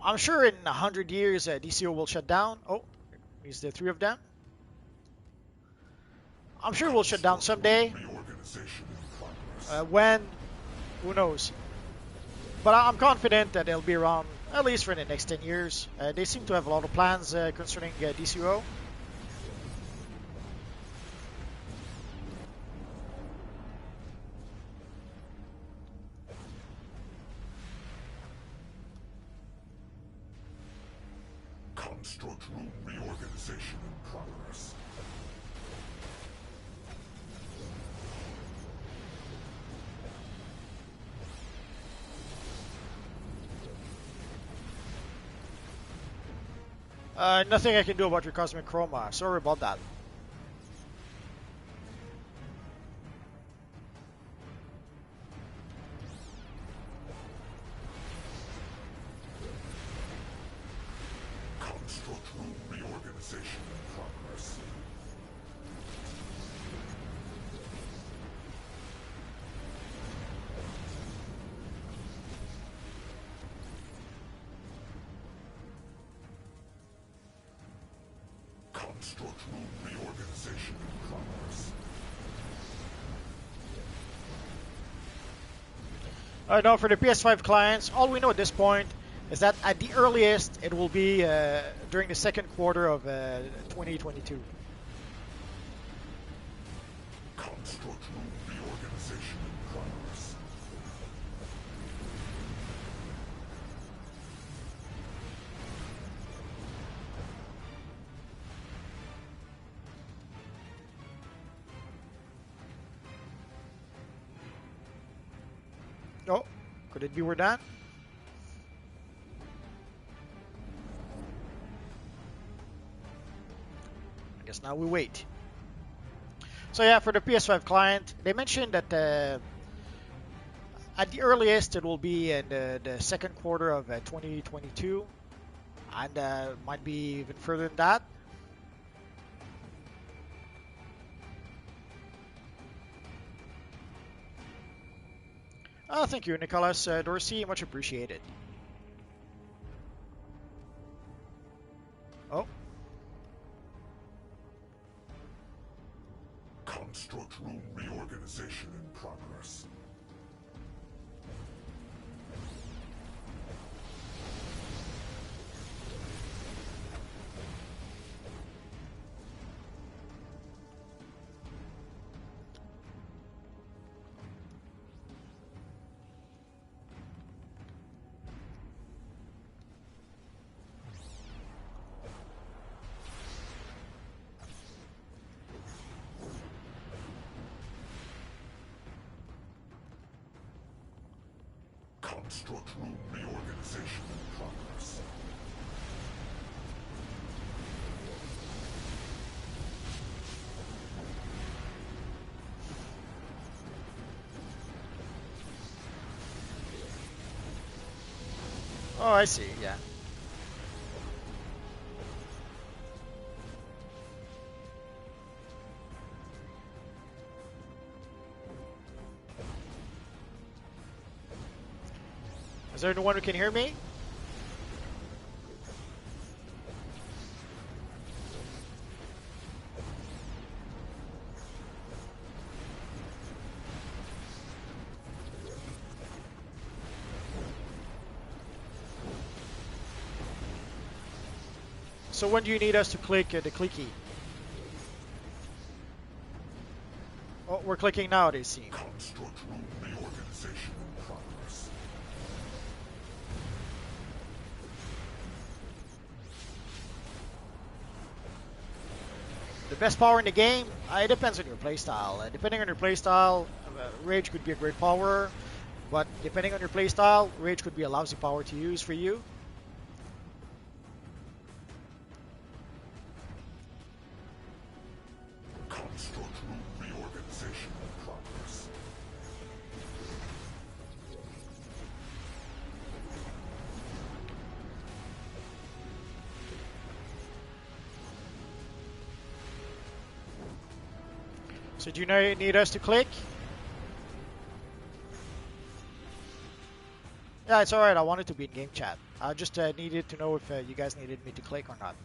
I'm sure in 100 years DCUO will shut down. Oh, is there 3 of them? I'm sure we'll shut down someday. Reorganization in progress. When? Who knows? But I'm confident that they'll be around at least for the next 10 years. They seem to have a lot of plans concerning DCUO. Structural reorganization in progress. Nothing I can do about your Cosmic Chroma. Sorry about that. Structural reorganization in progress. Structural reorganization in progress. Now for the PS5 clients, all we know at this point is that at the earliest it will be during the second quarter of 2022. Structural reorganization in progress. Oh, could it be we're done? I guess now we wait. So yeah, for the PS5 client, they mentioned that at the earliest it will be in the second quarter of 2022, and might be even further than that. Thank you, Nicholas Dorsey. Much appreciated. Oh, Construct room reorganization in progress. Construct room reorganization in progress. oh, I see. Yeah. Is there anyone who can hear me? So when do you need us to click the clicky? Oh, we're clicking now, they seem. Construct room reorganization in progress. The best power in the game? It depends on your playstyle. Depending on your playstyle, Rage could be a great power, but depending on your playstyle, Rage could be a lousy power to use for you. Construct room reorganization in progress. So do you need us to click? Yeah, it's alright. I wanted to be in game chat. I just needed to know if you guys needed me to click or not.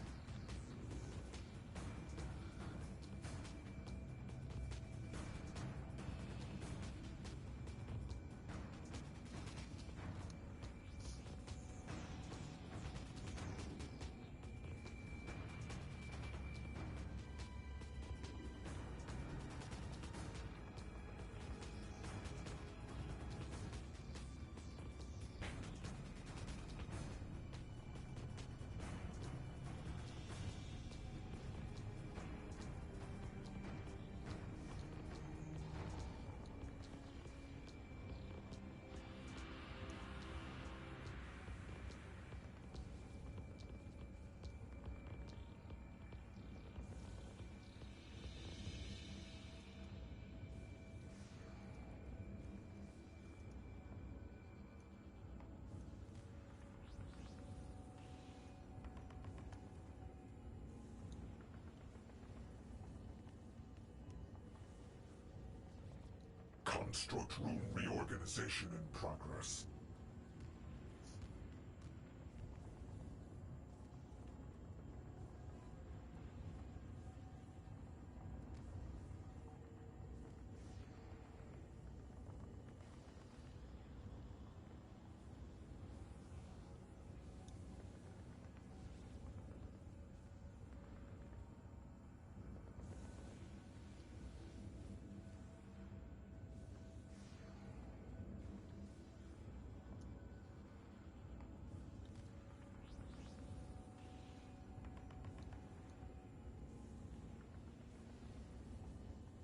Construct room reorganization in progress.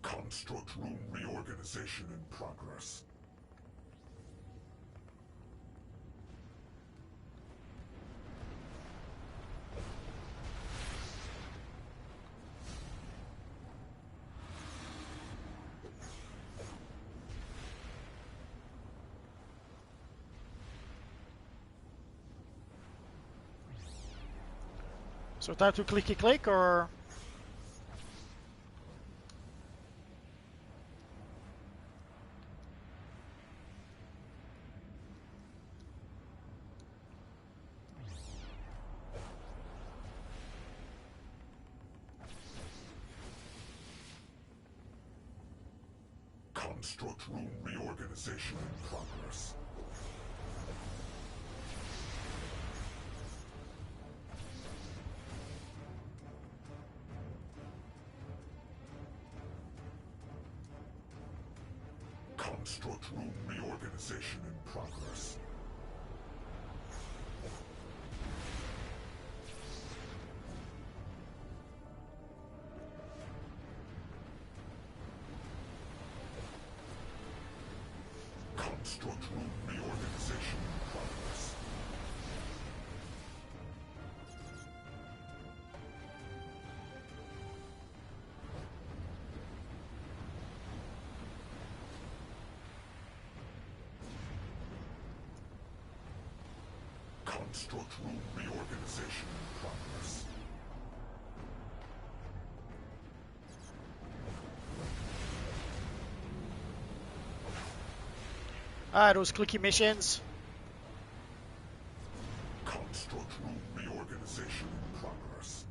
Construct room reorganization in progress. So time to clicky click or... Construct room reorganization in progress. Construct room reorganization in progress. Construct room reorganization in progress. Construct room reorganization in progress. those clicky missions. Construct room reorganization in progress.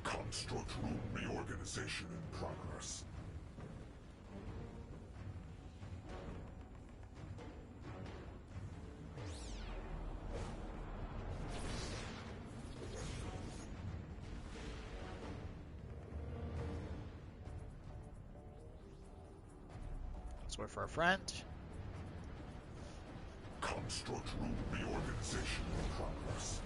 Construct room reorganization in progress. Let's wait for a friend. Construct room reorganization in progress.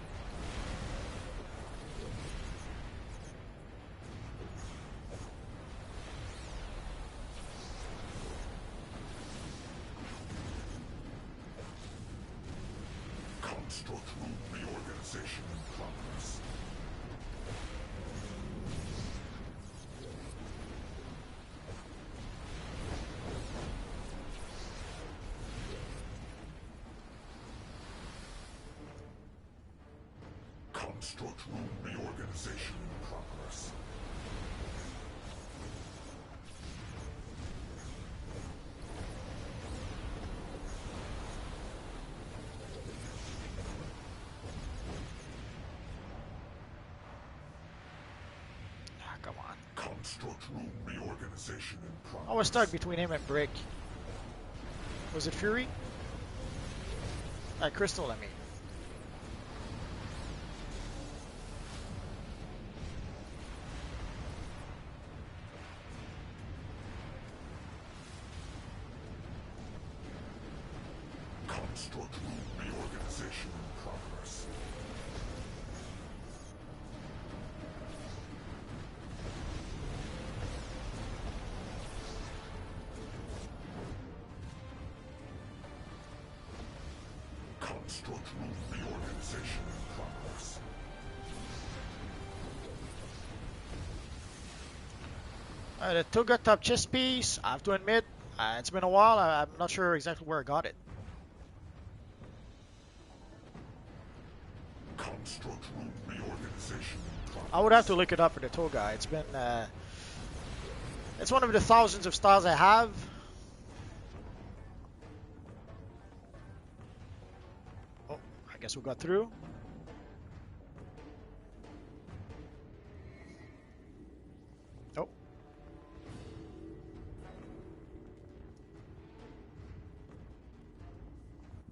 Construct room reorganization in progress. Construct room reorganization in progress. Come on. Construct room reorganization in progress. I was stuck between him and Brick. Was it Fury? Crystal, I mean. Construct room reorganization in progress. Construct room reorganization in progress. The Toga top chest piece, I have to admit, it's been a while. I'm not sure exactly where I got it. Construct room reorganization in progress. I would have to look it up for the Toga. It's been, it's one of the thousands of styles I have. Oh, I guess we got through. Oh.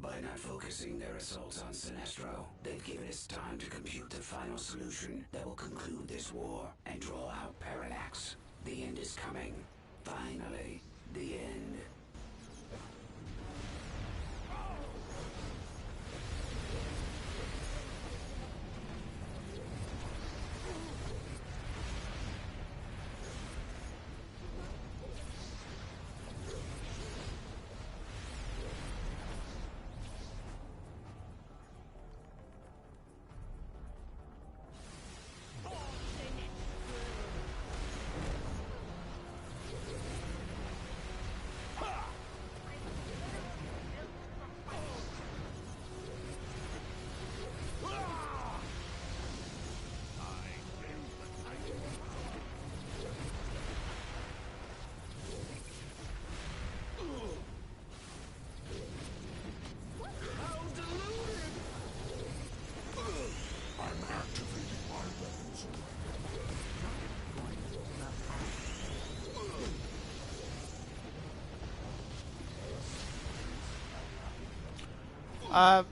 By not focusing their assaults on Sinestro, they've given us time to compute the final solution that will conclude this war and draw out Parallax. The end is coming. Finally, the end. Um,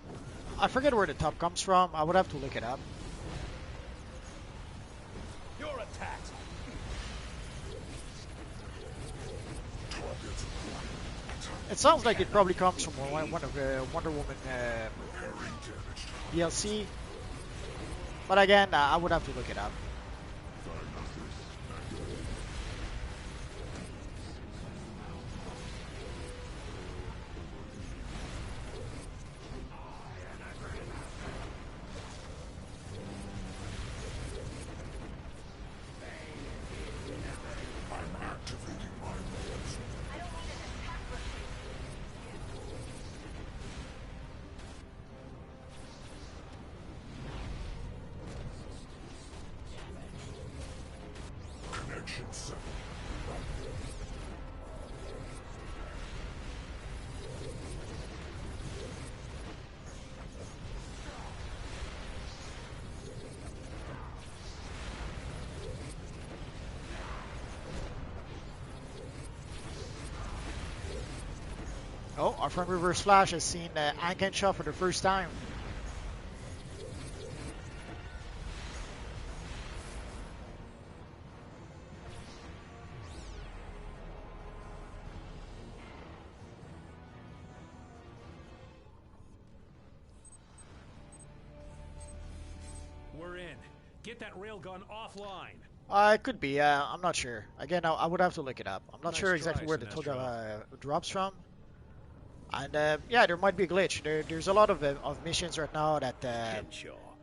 I forget where the top comes from. I would have to look it up. You're attacked. It sounds like it probably comes from one of the Wonder Woman DLC. But again, I would have to look it up. Connection 7. Oh, our friend Reverse Flash has seen Ankenshaw for the first time. We're in. Get that railgun offline. It could be. I'm not sure. Again, I would have to look it up. I'm not Nice sure exactly try, where the Sinestro. Toga drops from. And yeah, there might be a glitch. There's a lot of missions right now that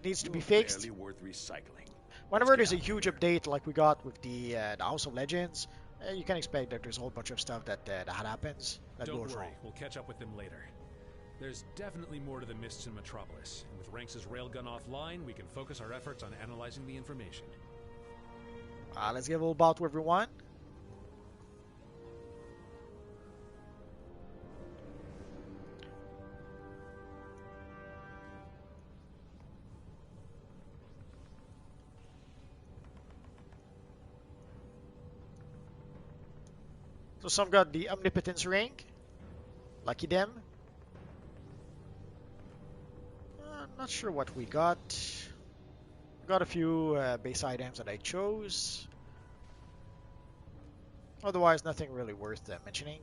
needs to be fixed. Barely worth recycling. Whenever there's a huge update like we got with the House of Legends, you can expect that there's a whole bunch of stuff that happens that Don't goes worry, wrong. we'll catch up with them later. There's definitely more to the mists in Metropolis, and with Ranks' railgun offline, we can focus our efforts on analyzing the information. Let's give a little bout to everyone. So some got the Omnipotence ring. Lucky them. Not sure what we got. Got a few base items that I chose. Otherwise, nothing really worth mentioning.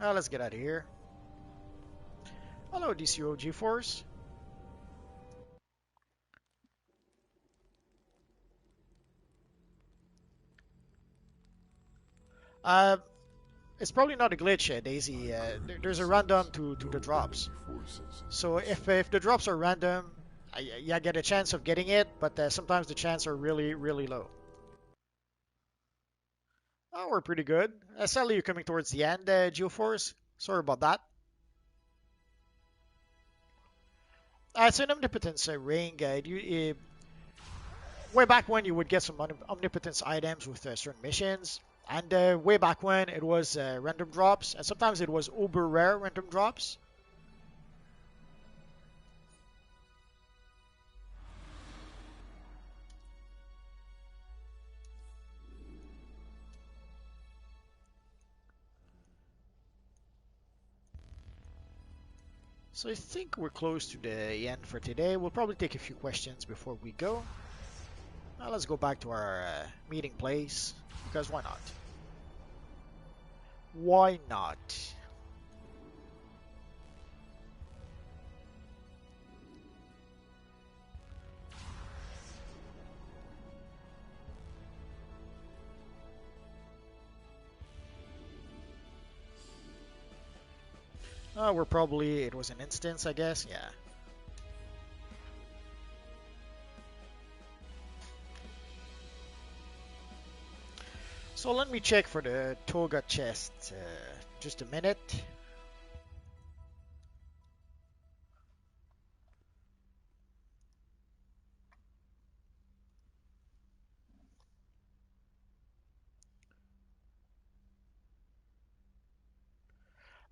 Let's get out of here. Hello, DCUO G-Force. Uh, it's probably not a glitch, Daisy. There's a random to the drops. So if the drops are random, I get a chance of getting it, but sometimes the chances are really, really low. Oh, we're pretty good. Sadly, you're coming towards the end, Geoforce. Sorry about that. It's an Omnipotence ring. Way back when you would get some Omnipotence items with certain missions, and way back when it was random drops, and sometimes it was uber rare random drops. So I think we're close to the end for today. We'll probably take a few questions before we go. Now let's go back to our meeting place, because why not? Why not? We're probably, it was an instance, I guess, yeah. So let me check for the Toga chest, just a minute.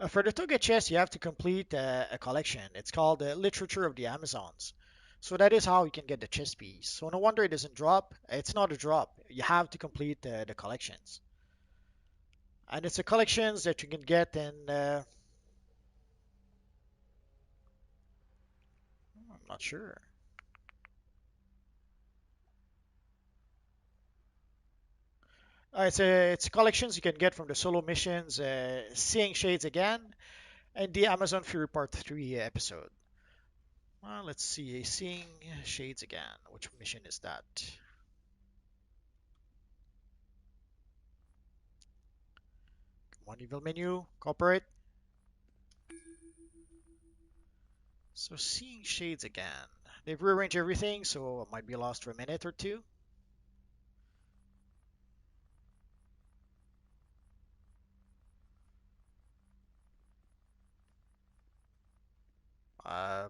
For the Toga chest, you have to complete a collection. It's called Literature of the Amazons. So that is how you can get the chess piece. So no wonder it doesn't drop. It's not a drop. You have to complete the collections. And it's the collections that you can get in, I'm not sure. It's collections you can get from the solo missions, Seeing Shades Again, and the Amazon Fury Part 3 episode. Let's see, Seeing Shades Again. Which mission is that? Come on, evil menu, cooperate. So Seeing Shades Again. They've rearranged everything, so I might be lost for a minute or two. Uh,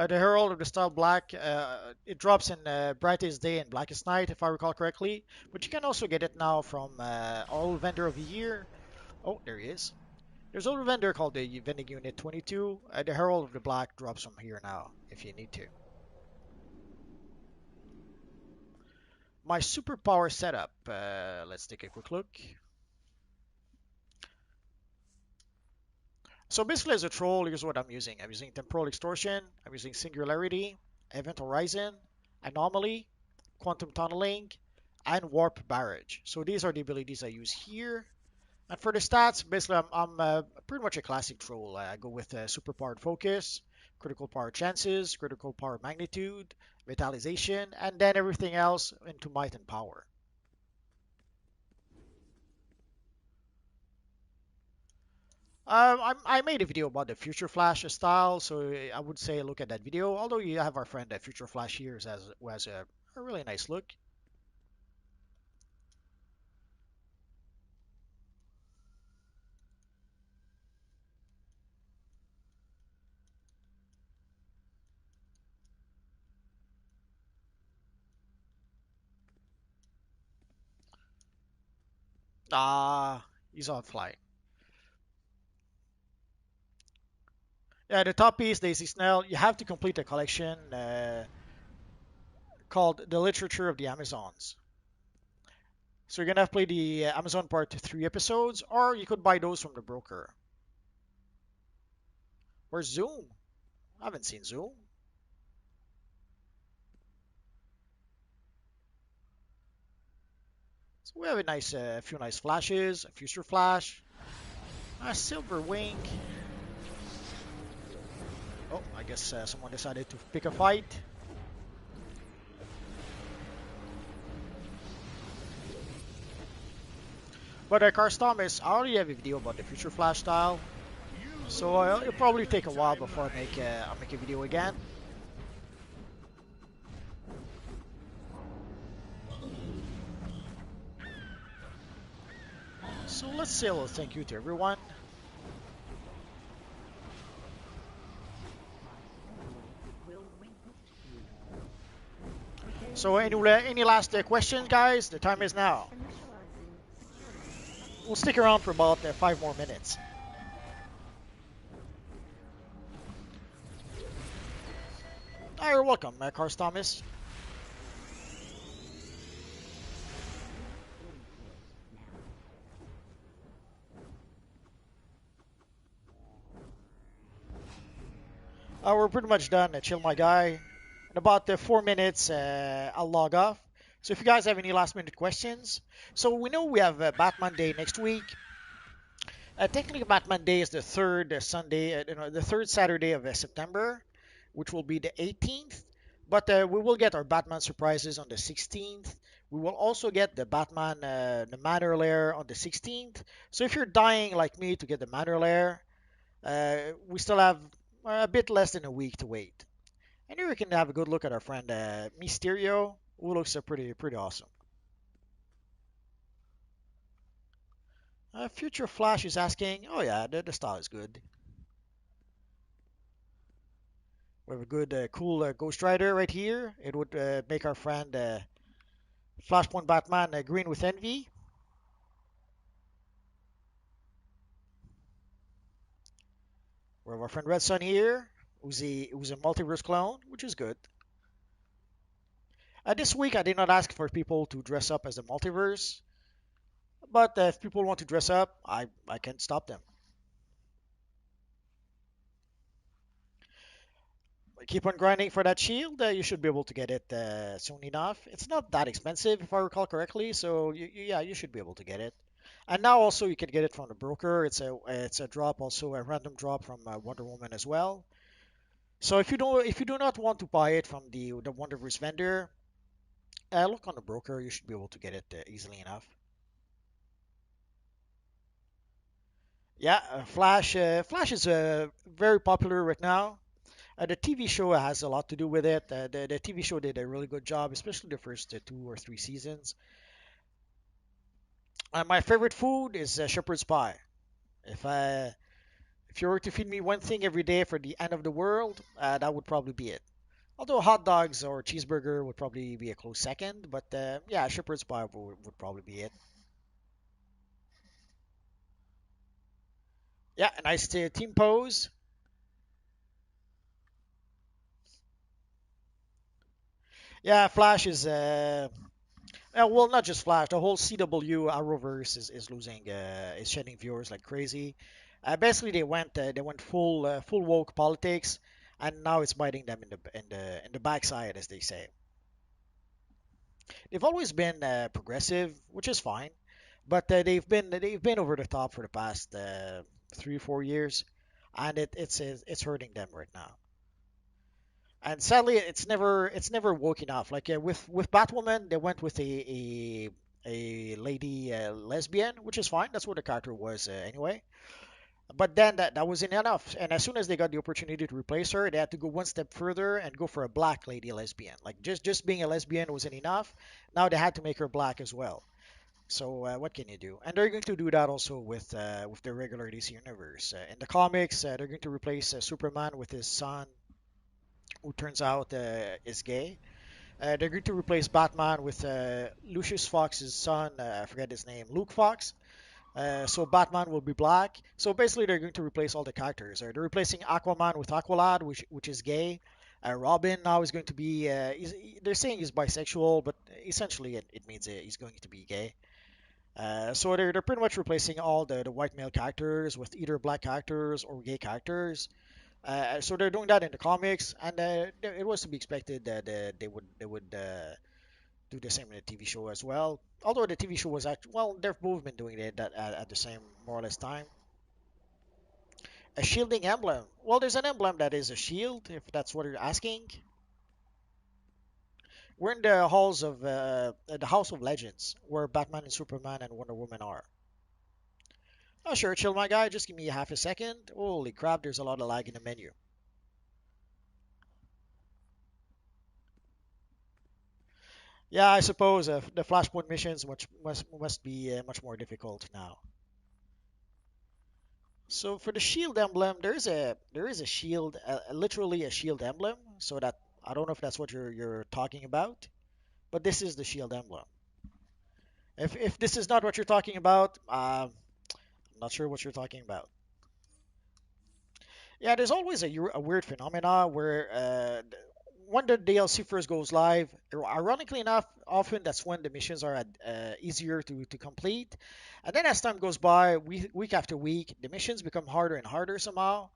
the Herald of the Style Black, it drops in Brightest Day and Blackest Night, if I recall correctly. But you can also get it now from All Vendor of the Year. Oh, there he is. There's a vendor called the Vending Unit 22. The Herald of the Black drops from here now, if you need to. My superpower setup. Let's take a quick look. So basically, as a troll, here's what I'm using. I'm using Temporal Extortion. I'm using Singularity, Event Horizon, Anomaly, Quantum Tunneling, and Warp Barrage. So these are the abilities I use here. And for the stats, basically, I'm pretty much a classic troll. I go with Superpowered Focus, Critical Power Chances, Critical Power Magnitude, Vitalization, and then everything else into Might and Power. I made a video about the Future Flash style, so I would say look at that video. Although you have our friend Future Flash here who has a really nice look. Ah, he's on fly. Yeah, the top piece, Daisy Snell. You have to complete a collection called The Literature of the Amazons. So you're gonna have to play the Amazon Part 3 episodes, or you could buy those from the broker. Where's Zoom? I haven't seen Zoom. So we have a nice, few nice flashes, a Future Flash, a Silver Wing. Oh, I guess someone decided to pick a fight. But Cars Thomas, I already have a video about the Future Flash style, so it'll probably take a while before I make a video again. So let's say a little thank you to everyone. So any last questions, guys? The time is now. We'll stick around for about 5 more minutes. You're welcome, Cars Thomas. We're pretty much done. Chill, my guy. In about 4 minutes, I'll log off. So if you guys have any last minute questions, so we know we have Batman Day next week. Technically, Batman Day is the third Sunday, the third Saturday of September, which will be the 18th. But we will get our Batman surprises on the 16th. We will also get the Batman the Manor Lair on the 16th. So if you're dying like me to get the Manor Lair, we still have a bit less than a week to wait. And here we can have a good look at our friend Mysterio, who looks pretty awesome. Future Flash is asking, oh yeah, the style is good. We have a good, cool Ghost Rider right here. It would make our friend Flashpoint Batman green with envy. We have our friend Red Sun here, who's a multiverse clone, which is good. This week I did not ask for people to dress up as the multiverse, but if people want to dress up, I can't stop them. Keep on grinding for that shield. You should be able to get it soon enough. It's not that expensive, if I recall correctly. So yeah, you should be able to get it. And now also you can get it from the broker. It's a drop, also a random drop from Wonder Woman as well. So if you do not want to buy it from the Wonderverse vendor, look on the broker. You should be able to get it easily enough. Yeah, Flash is very popular right now. The TV show has a lot to do with it. The TV show did a really good job, especially the first 2 or 3 seasons. My favorite food is shepherd's pie. If I if you were to feed me one thing every day for the end of the world, that would probably be it. Although hot dogs or cheeseburger would probably be a close second, but yeah, shepherd's pie would probably be it. Yeah, a nice team pose. Yeah, Flash is well, not just Flash. The whole CW Arrowverse is losing, is shedding viewers like crazy. Basically, they went full woke politics, and now it's biting them in the backside, as they say. They've always been progressive, which is fine, but they've been over the top for the past 3 or 4 years, and it's hurting them right now. And sadly, it's never woke enough. Like with Batwoman, they went with a lady lesbian, which is fine. That's what the character was anyway. But then that wasn't enough. And as soon as they got the opportunity to replace her, they had to go one step further and go for a black lady lesbian. Like just being a lesbian wasn't enough. Now they had to make her black as well. So what can you do? And they're going to do that also with the regular DC universe. In the comics, they're going to replace Superman with his son, who turns out is gay. They're going to replace Batman with Lucius Fox's son. I forget his name, Luke Fox. So Batman will be black. So basically, they're going to replace all the characters. They're replacing Aquaman with Aqualad, which is gay. Robin now is going to be. They're saying he's bisexual, but essentially it means he's going to be gay. So they're pretty much replacing all the white male characters with either black characters or gay characters. So they're doing that in the comics, and it was to be expected that they would do the same in the TV show as well. Although the TV show was actually, well, they've both been doing it at the same more or less time. A shielding emblem. Well, there's an emblem that is a shield, if that's what you're asking. We're in the House of Legends, where Batman and Superman and Wonder Woman are. Oh, sure, chill, my guy. Just give me half a second. Holy crap, there's a lot of lag in the menu. Yeah, I suppose the Flashpoint missions must be much more difficult now. So for the shield emblem, there is a shield, literally a shield emblem. So that I don't know if that's what you're talking about, but this is the shield emblem. If this is not what you're talking about, I'm not sure what you're talking about. Yeah, there's always a weird phenomena where when the DLC first goes live, ironically enough, often that's when the missions are easier to complete. And then as time goes by, week after week, the missions become harder and harder somehow.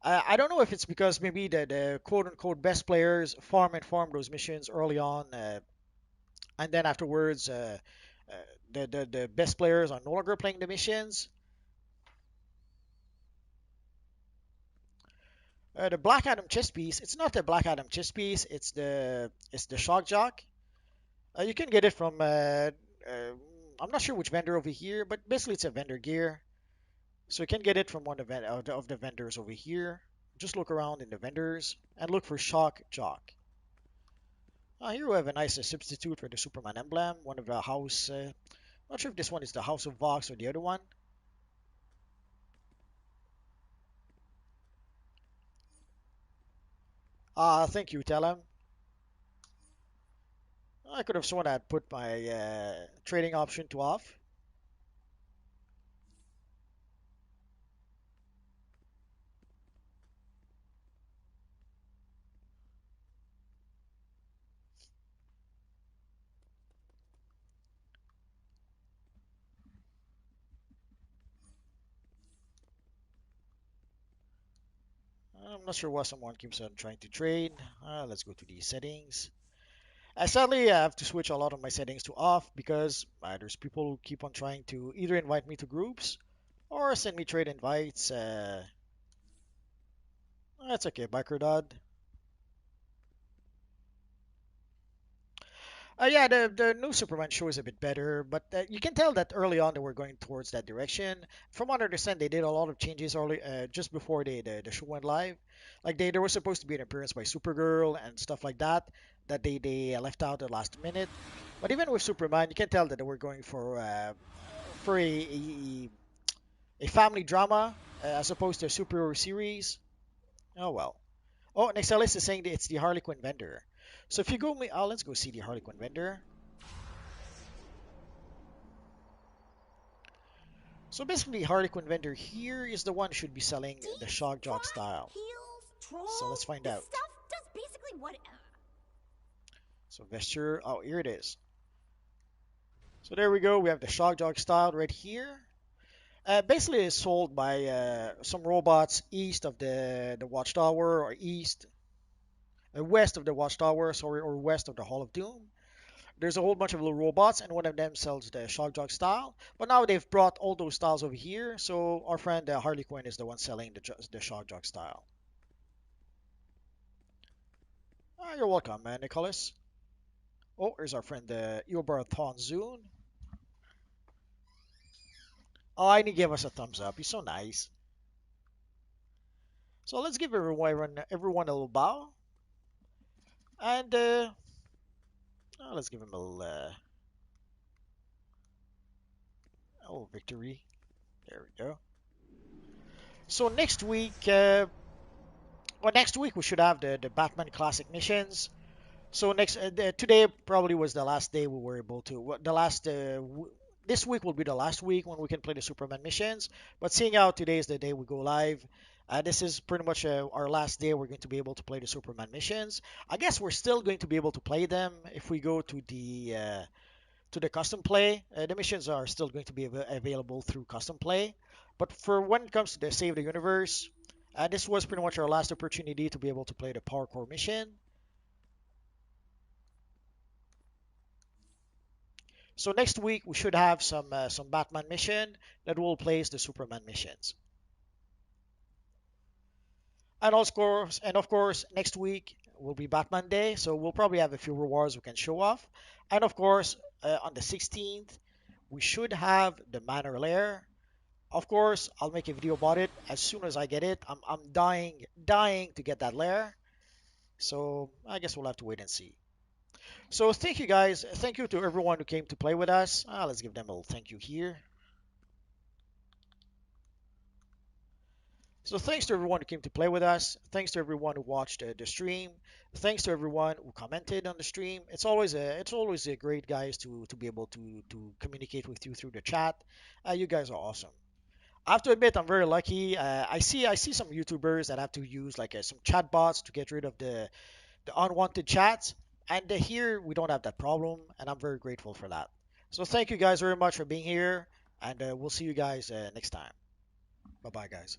I don't know if it's because maybe the quote unquote best players farm those missions early on, and then afterwards, uh, the best players are no longer playing the missions. The Black Adam chess piece, it's not the Black Adam chess piece, it's the Shock Jock. You can get it from uh, I'm not sure which vendor over here, but basically it's a vendor gear. So you can get it from one of the vendors over here. Just look around in the vendors and look for Shock Jock. Here we have a nice substitute for the Superman emblem, one of the house. Not sure if this one is the House of Vox or the other one. Thank you, tell him. I could have sworn I'd put my trading option to off. I'm not sure why someone keeps on trying to trade. Let's go to the settings. Sadly, I have to switch a lot of my settings to off because there's people who keep on trying to either invite me to groups or send me trade invites. That's okay, Biker Dad. Yeah, the new Superman show is a bit better, but you can tell that early on they were going towards that direction. From what I understand, they did a lot of changes early, just before the show went live. Like there was supposed to be an appearance by Supergirl and stuff like that that they left out at the last minute. But even with Superman, you can tell that they were going for a family drama as opposed to a superhero series. Oh well. Oh, Nexalis is saying that it's the Harley Quinn vendor. So if you go, let's go see the Harley Quinn vendor. So basically, Harley Quinn vendor here is the one who should be selling the shock jock style. So let's find out. Stuff does basically what. So vesture, oh here it is. So there we go. We have the shock jock style right here. Basically, it's sold by some robots east of the Watchtower or west of the Watchtower, sorry, or west of the Hall of Doom. There's a whole bunch of little robots, and one of them sells the Shockjock style. But now they've brought all those styles over here, so our friend Harley Quinn is the one selling the Shockjock style. You're welcome, man, Nicholas. Oh, here's our friend Eobarathon Zune. Oh, and he gave us a thumbs up. He's so nice. So let's give everyone a little bow, and let's give him a little victory. There we go. So next week we should have the Batman Classic missions. So today probably was the last day we were able to. The last this week will be the last week when we can play the Superman missions. But seeing how today is the day we go live, this is pretty much our last day. We're going to be able to play the Superman missions. I guess we're still going to be able to play them if we go to the custom play. The missions are still going to be available through custom play. But for when it comes to the Save the Universe, this was pretty much our last opportunity to be able to play the parkour mission. So next week we should have some Batman mission that will place the Superman missions. And of course, next week will be Batman Day, so we'll probably have a few rewards we can show off. And of course, on the 16th, we should have the Manor Lair. Of course, I'll make a video about it as soon as I get it. I'm dying to get that lair. So I guess we'll have to wait and see. So thank you guys. Thank you to everyone who came to play with us. Let's give them a little thank you here. So thanks to everyone who came to play with us. Thanks to everyone who watched the stream. Thanks to everyone who commented on the stream. It's always a great guys to be able to communicate with you through the chat. You guys are awesome. I have to admit I'm very lucky. I see some YouTubers that have to use like some chat bots to get rid of the unwanted chats, and here we don't have that problem, and I'm very grateful for that. So thank you guys very much for being here, and we'll see you guys next time. Bye bye, guys.